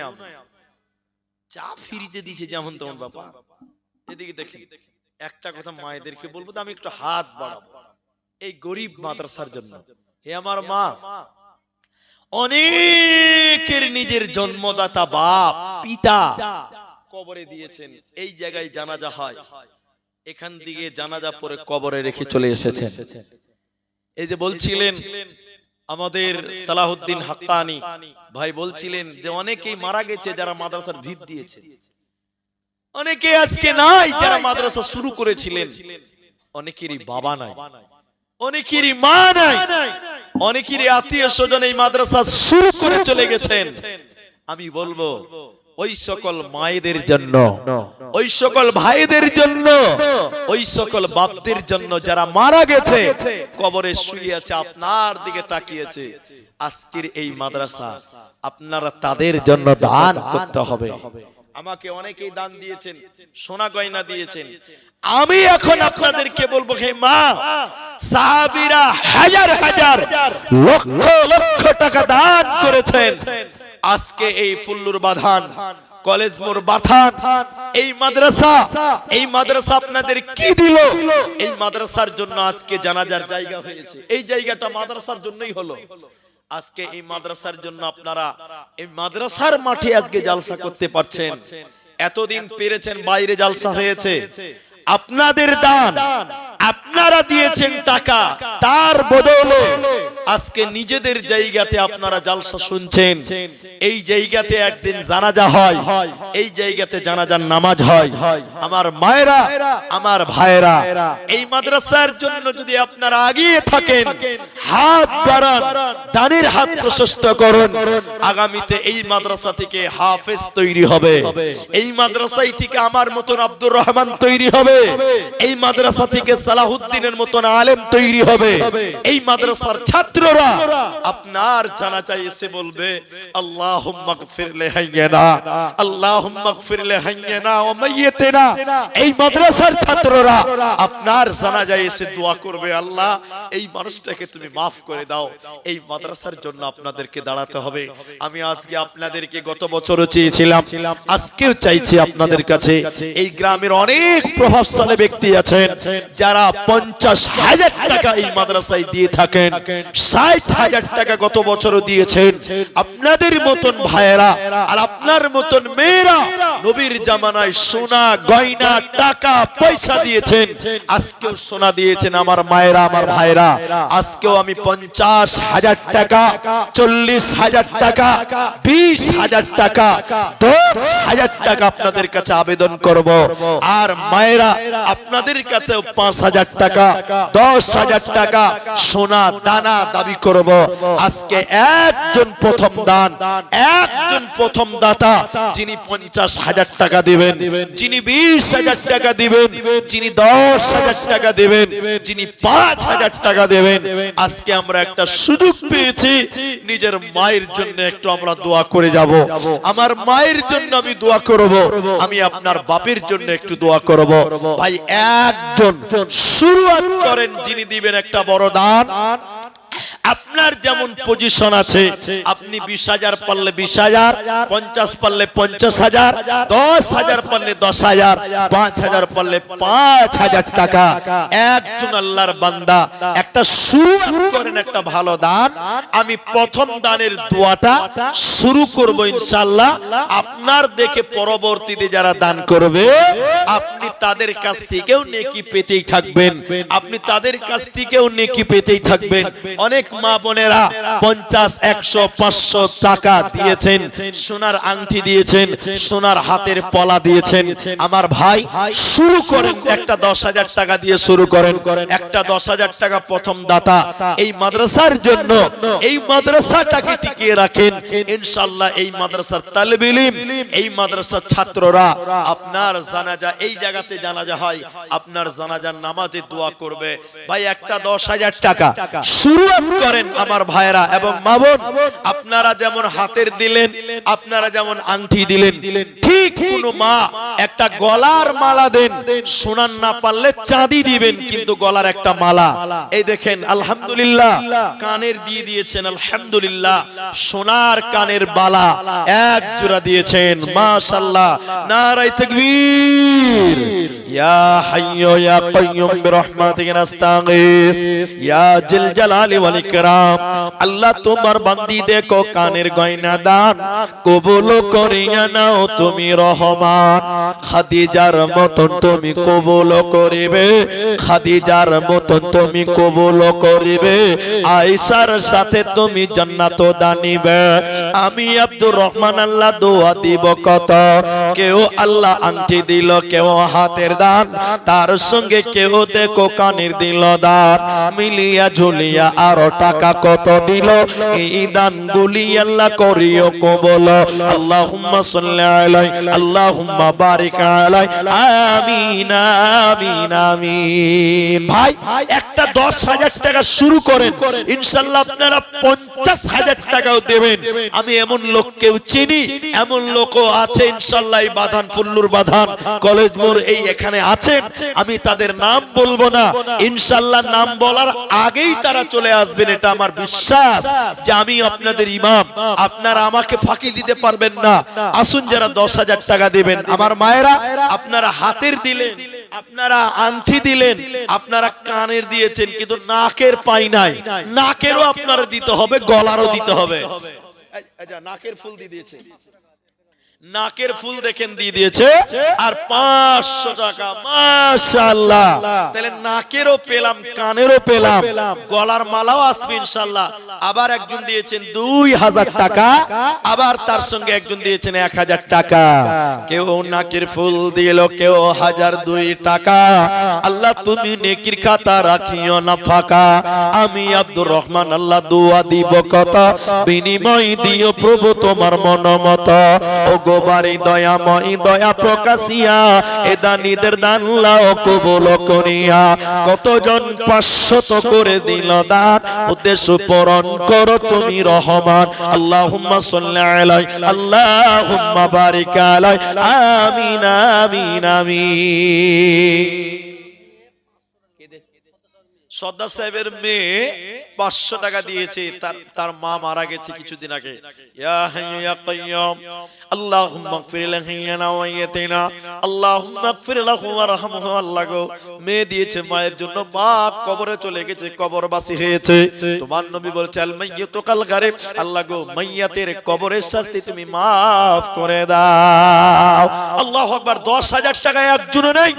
চা ফ্রিতে দিচ্ছে যেমন তেমন বাবা। এদিকে দেখি, একটা কথা মায়েদেরকে বলবো, আমি একটু হাত বাড়াবো এই গরিব মাদ্রাসার জন্য। হে আমার মা, অনেকের নিজের জন্মদাতা বাপ পিতা কবরে দিয়েছেন, এই জায়গায় জানাজা হয়, এখান থেকে জানাজা পরে কবরে রেখে চলে এসেছেন। এই যে বলছিলেন আমাদের সালাহুদ্দিন হাক্কানি ভাই, বলছিলেন যে অনেকেই মারা গেছে যারা মাদ্রাসার ভিত দিয়েছে, অনেকে আজকে নাই যারা মাদ্রাসা শুরু করেছিলেন। অনেকেরই বাবা নাই, অনেকেরই মা নাই, অনেকেরই আত্মীয় স্বজন এই মাদ্রাসা শুরু করে চলে গেছেন। আমি বলবো ওই সকল মায়েদের জন্য, ওই সকল ভাইদের জন্য, ওই সকল বাপদের জন্য যারা মারা গেছে, কবরে শুয়ে আছে, আপনার দিকে তাকিয়েছে, আজকের এই মাদ্রাসা আপনারা তাদের জন্য দান করতে হবে। আমাকে অনেকেই দান দিয়েছেন, সোনা গয়না দিয়েছেন। আমি এখন আপনাদেরকে বলবো, হে মা, সাহাবীরা হাজার হাজার লক্ষ লক্ষ টাকা দান করেছেন। আজকে এই ফুল্লুর বাধান, কলেজ মোড় বাথান, এই মাদ্রাসা আপনাদের কি দিল? এই মাদ্রাসার জন্য আজকে জানাজার জায়গা হয়েছে, এই জায়গাটা মাদ্রাসার জন্যই হলো। আজকে এই মাদ্রাসার জন্য আপনারা এই মাদ্রাসার মাঠে আজকে জালসা করতে পারছেন। এতদিন পেরেছেন, বাইরে জালসা হয়েছে, আপনাদের দান, আপনারা দিয়েছেন টাকা, তার বদলে আজকে নিজেদের জায়গাতে আপনারা জালসা শুনছেন। এই জায়গাতে একদিন জানাজা হয়, এই জায়গাতে জানাজার নামাজ হয়। আমার মায়েরা, আমার ভাইয়েরা, এই মাদ্রাসার জন্য যদি আপনারা এগিয়ে থাকেন, হাত বাড়ান, দানের হাত প্রশস্ত করুন, আগামীতে এই মাদ্রাসা থেকে হাফেজ তৈরি হবে, এই মাদ্রাসায় থেকে আমার মতন আব্দুর রহমান তৈরি হবে, এই মাদ্রাসা থেকে সালাহুদ্দিনের মতন আলেম তৈরি হবে। এই মাদ্রাসার ছাত্ররা আপনার জানাজায় এসে বলবে, আল্লাহুম্মা গফির লিহাইয়িনা, আল্লাহুম্মা গফির লিহাইয়িনা ওয়া মাইয়িতিনা। এই মাদ্রাসার ছাত্ররা আপনার জানাজায় এসে দোয়া করবে, আল্লাহ এই মানুষটাকে তুমি maaf করে দাও। এই মাদ্রাসার জন্য আপনাদেরকে দাঁড়াতে হবে। আমি আজকে আপনাদেরকে গত বছরও চেয়েছিলাম, আজকেও চাইছি আপনাদের কাছে, এই গ্রামের অনেক প্রভাব প্রভাবশালী ব্যক্তি আছেন যারা 50,000 টাকা এই মাদ্রাসায় দিয়ে থাকেন, 60,000 টাকা গত বছরও দিয়েছেন। আপনাদের মতন ভাইয়েরা আর আপনার মতন মেয়েরা নবীর জামানায় সোনা গয়না টাকা পয়সা দিয়েছেন, আজকেও সোনা দিয়েছেন আমার মায়েরা আমার ভাইরা। আজকেও আমি 50,000 টাকা, 40,000 টাকা, 20,000 টাকা, 10,000 টাকা আপনাদের কাছে আবেদন করব। আর মায়েরা আপনাদের কাছেও 5,000 টাকা, 10,000 টাকা সোনা দানা দাবি করব। আজকে একজন প্রথম দান, একজন প্রথম দাতা যিনি 50,000 টাকা দিবেন, যিনি 20,000 টাকা দিবেন, যিনি 10,000 টাকা দিবেন, যিনি 5,000 টাকা দেবেন। আজকে আমরা একটা সুযোগ পেয়েছি, নিজের মায়ের জন্য একটু আমরা দোয়া করে যাব। আমার মায়ের জন্য আমি দোয়া করব, আমি আপনার বাপের জন্য একটু দোয়া করব। ভাই একজন শুরুয়াত করেন, যিনি দিবেন একটা বড় দান। আপনার যেমন পজিশন আছে, আপনি 20,000 পারলে 20,000, 50 পারলে 50,000, 10,000 পারলে 10,000, 5,000 পারলে 5,000 টাকা। একজন আল্লাহর বান্দা একটা শুরু করেন, একটা ভালো দান। আমি প্রথম দানের দোয়াটা শুরু করব ইনশাআল্লাহ। আপনার দেখে পরবর্তীতে যারা দান করবে, আপনি তাদের কাছ থেকেও নেকি পেতেই থাকবেন, আপনি তাদের কাছ থেকেও নেকি পেতেই থাকবেন। অনেক মা বোনেরা 50, 100, 500 টাকা দিয়েছেন, সোনার আংটি দিয়েছেন, সোনার হাতের পলা দিয়েছেন। আমার ভাই শুরু করেন, একটা 10,000 টাকা দিয়ে শুরু করেন, একটা 10,000 টাকা প্রথম দাতা। এই মাদ্রাসার জন্য, এই মাদ্রাসাটাকে টিকিয়ে রাখেন ইনশাআল্লাহ। এই মাদ্রাসার তালেবে ইলম, এই মাদ্রাসার ছাত্ররা আপনার জানাজা, এই জায়গাতে জানাজা হয়, আপনার জানাজার নামাজে দোয়া করবে। ভাই একটা 10,000 টাকা শুরু করেন আমার ভাইরা এবং মা বোন। আপনারা যেমন হাতের দিলেন, আপনারা যেমন আংটি দিলেন, ঠিক কোন মা একটা গলার মালা দেন, সোনার না পারলে চাঁদি দিবেন, কিন্তু গলার একটা মালা। এই দেখেন আলহামদুলিল্লাহ, কানের দিয়ে দিয়েছেন আলহামদুলিল্লাহ, সোনার কানের বালা এক জোড়া দিয়েছেন, মাশাআল্লাহ। নারায়ে তাকবীর। ইয়া হাইয়্যু ইয়া কাইয়্যুম বিরহমাতিকা নাস্তাগীথ ইয়া জিল জালালি ওয়াল ইকরাম। আল্লাহ তোমার বান্দি দেখো কানের গয়না দান কবুল করিয়া নাও তুমি রহমান। খাদিজার মতন তুমি কবুল করিবে, খাদিজার মতন তুমি কবুল করিবে, আয়েশার সাথে তুমি জান্নাত দানিবে। আমি আব্দুর রহমান আল্লাহ দোয়া দিব কত। কেউ আল্লাহ আংটি দিল, কেউ হাতের দান, তার সঙ্গে কেউ দেখো কানের দিল দান, মিলিয়া ঝুলিয়া আরো টাকা কত দিল। এই দান গুলি আল্লাহ করিও কবুল। আল্লাহুম্মা সাল্লি আলাইহি, আল্লাহুম্মা বারিক আলাইহি, আমিন আমিন আমিন। ভাই একটা 10,000 টাকা শুরু করেন, ইনশাআল্লাহ আপনারা 50,000 টাকাও দেবেন। আমি এমন লোককেও চিনি, এমন লোকও আছে ইনশাআল্লাহ, এই বাধান ফুল্লুর বাধান কলেজ মোড় এই এখানে আছেন। আমি তাদের নাম বলবো না, ইনশাআল্লাহ নাম বলার আগেই তারা চলে আসবেন, এটা আমার বিশ্বাস যে আমি আপনাদের ইমাম, আপনারা আমাকে ফাঁকি দিতে পারবেন না। আসুন যারা 10,000 টাকা দিবেন, আমার মায়েরা আপনারা হাতের দিলেন, আপনারা আংটি দিলেন, আপনারা কানের দিয়েছেন, কিন্তু নাকের পাই নাই, নাকেরও আপনারা দিতে হবে, গলারও দিতে হবে। নাকের ফুল দিয়ে দিয়েছে, নাকের ফুল দেখেন দিয়ে দিয়েছে, আর 500 টাকা, মাশাআল্লাহ। তাহলে নাকেরও পেলাম, কানেরও পেলাম, গলার মালাও আসবে ইনশাআল্লাহ। আবার একজন দিয়েছেন 2,000 টাকা, আবার তার সঙ্গে একজন দিয়েছেন 1,000 টাকা। কেউ নাকের ফুল দিল, কেউ 1,002 টাকা। আল্লাহ তুমি নেকির খাতা রাখিও না ফাঁকা। আমি আব্দুর রহমান আল্লাহ দোয়া দিব কত, বিনিময় দিও প্রভু তোমার মনমত। ও গোবারি দয়াময় দয়া প্রকাশিয়া এ দানীদের দান লাও কবুল করিয়া। কতজন 500 করে দিল দান, উদ্দেশ্য পূরণ করো তুমি রহমান। আল্লাহুম্মা সাল্লি আলাইহি, আল্লাহুম্মা বারিক আলাইহি, আমিন আমিন আমিন। সর্দার সাহেবের মেয়ে 500 টাকা দিয়েছে, তার মা মারা গেছে কিছুদিন আগে। ইয়া হাইয়্যু ইয়া কাইয়্যুম আল্লাহুম্মা গফির লানা ওয়া ইয়াতিনা আল্লাহুম্মা গফির লাহু ওয়ারহামহু। আল্লাহ গো, মেয়ে দিয়েছে মায়ের জন্য, মা কবরে চলে গেছে, কবরবাসী হয়েছে। তোমার নবী বলছে আল মাইয়িতু কাল গারিব, আল্লাহ গো মাইয়াতের কবরের শাস্তি তুমি maaf করে দাও। আল্লাহু আকবার। 10,000 টাকা একজনও নেই।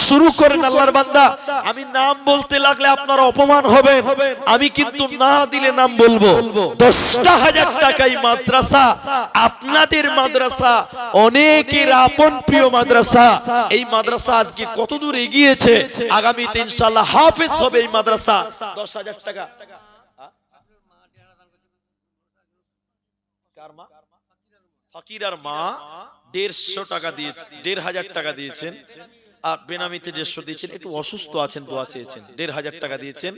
শুরু করেন আল্লাহর বান্দা। আমি নাম বলতে লাগলে আপনারা অপমান হবেন, আমি কিন্তু না দিলে নাম বলবো। 10,000 টাকাই মাদ্রাসা, আপনাদের মাদ্রাসা, অনেকের আপন প্রিয় মাদ্রাসা। এই মাদ্রাসা আজকে কত দূর এগিয়েছে, আগামীতে ইনশাআল্লাহ হাফেজ হবে এই মাদ্রাসা। 10,000 টাকা কার মা? ফকিরার মা 150 টাকা দিয়েছেন, 1,500 টাকা দিয়েছেন। আর বেনামিতে 150 দিয়েছেন। একটু অসুস্থ আছেন, দোয়া চেয়েছেন, 1,500 টাকা দিয়েছেন,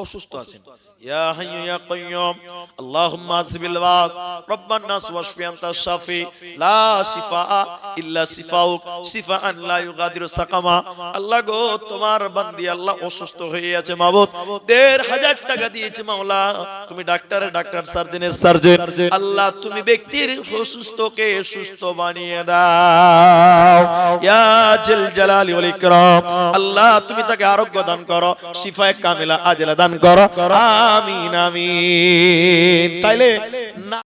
অসুস্থ আছেন। ইয়া হাইয়্যু ইয়া কাইয়্যুম আল্লাহুম্মা আসবিল ওয়াস রব্বান নাস ওয়াশফি আনতা শাফি লা শিফা ইল্লা শিফাউক শিফাআন লা ইউগাদিরু সাকামা। আল্লাহ গো, তোমার বান্দি আল্লাহ অসুস্থ হয়ে আছে মাবুদ, 1,500 টাকা দিয়েছে মাওলা। তুমি ডাক্তারের ডাক্তার, সার্জনের সার্জন, আল্লাহ তুমি ব্যক্তির অসুস্থকে সুস্থ বানিয়ে দাও। ইয়া জাল জালালি ওয়াল ইকরাম, আল্লাহ তুমি তাকে আরোগ্য দান করো, শিফায়ে কামিলা আজলা দান করো। আমিন আমিন। তাইলে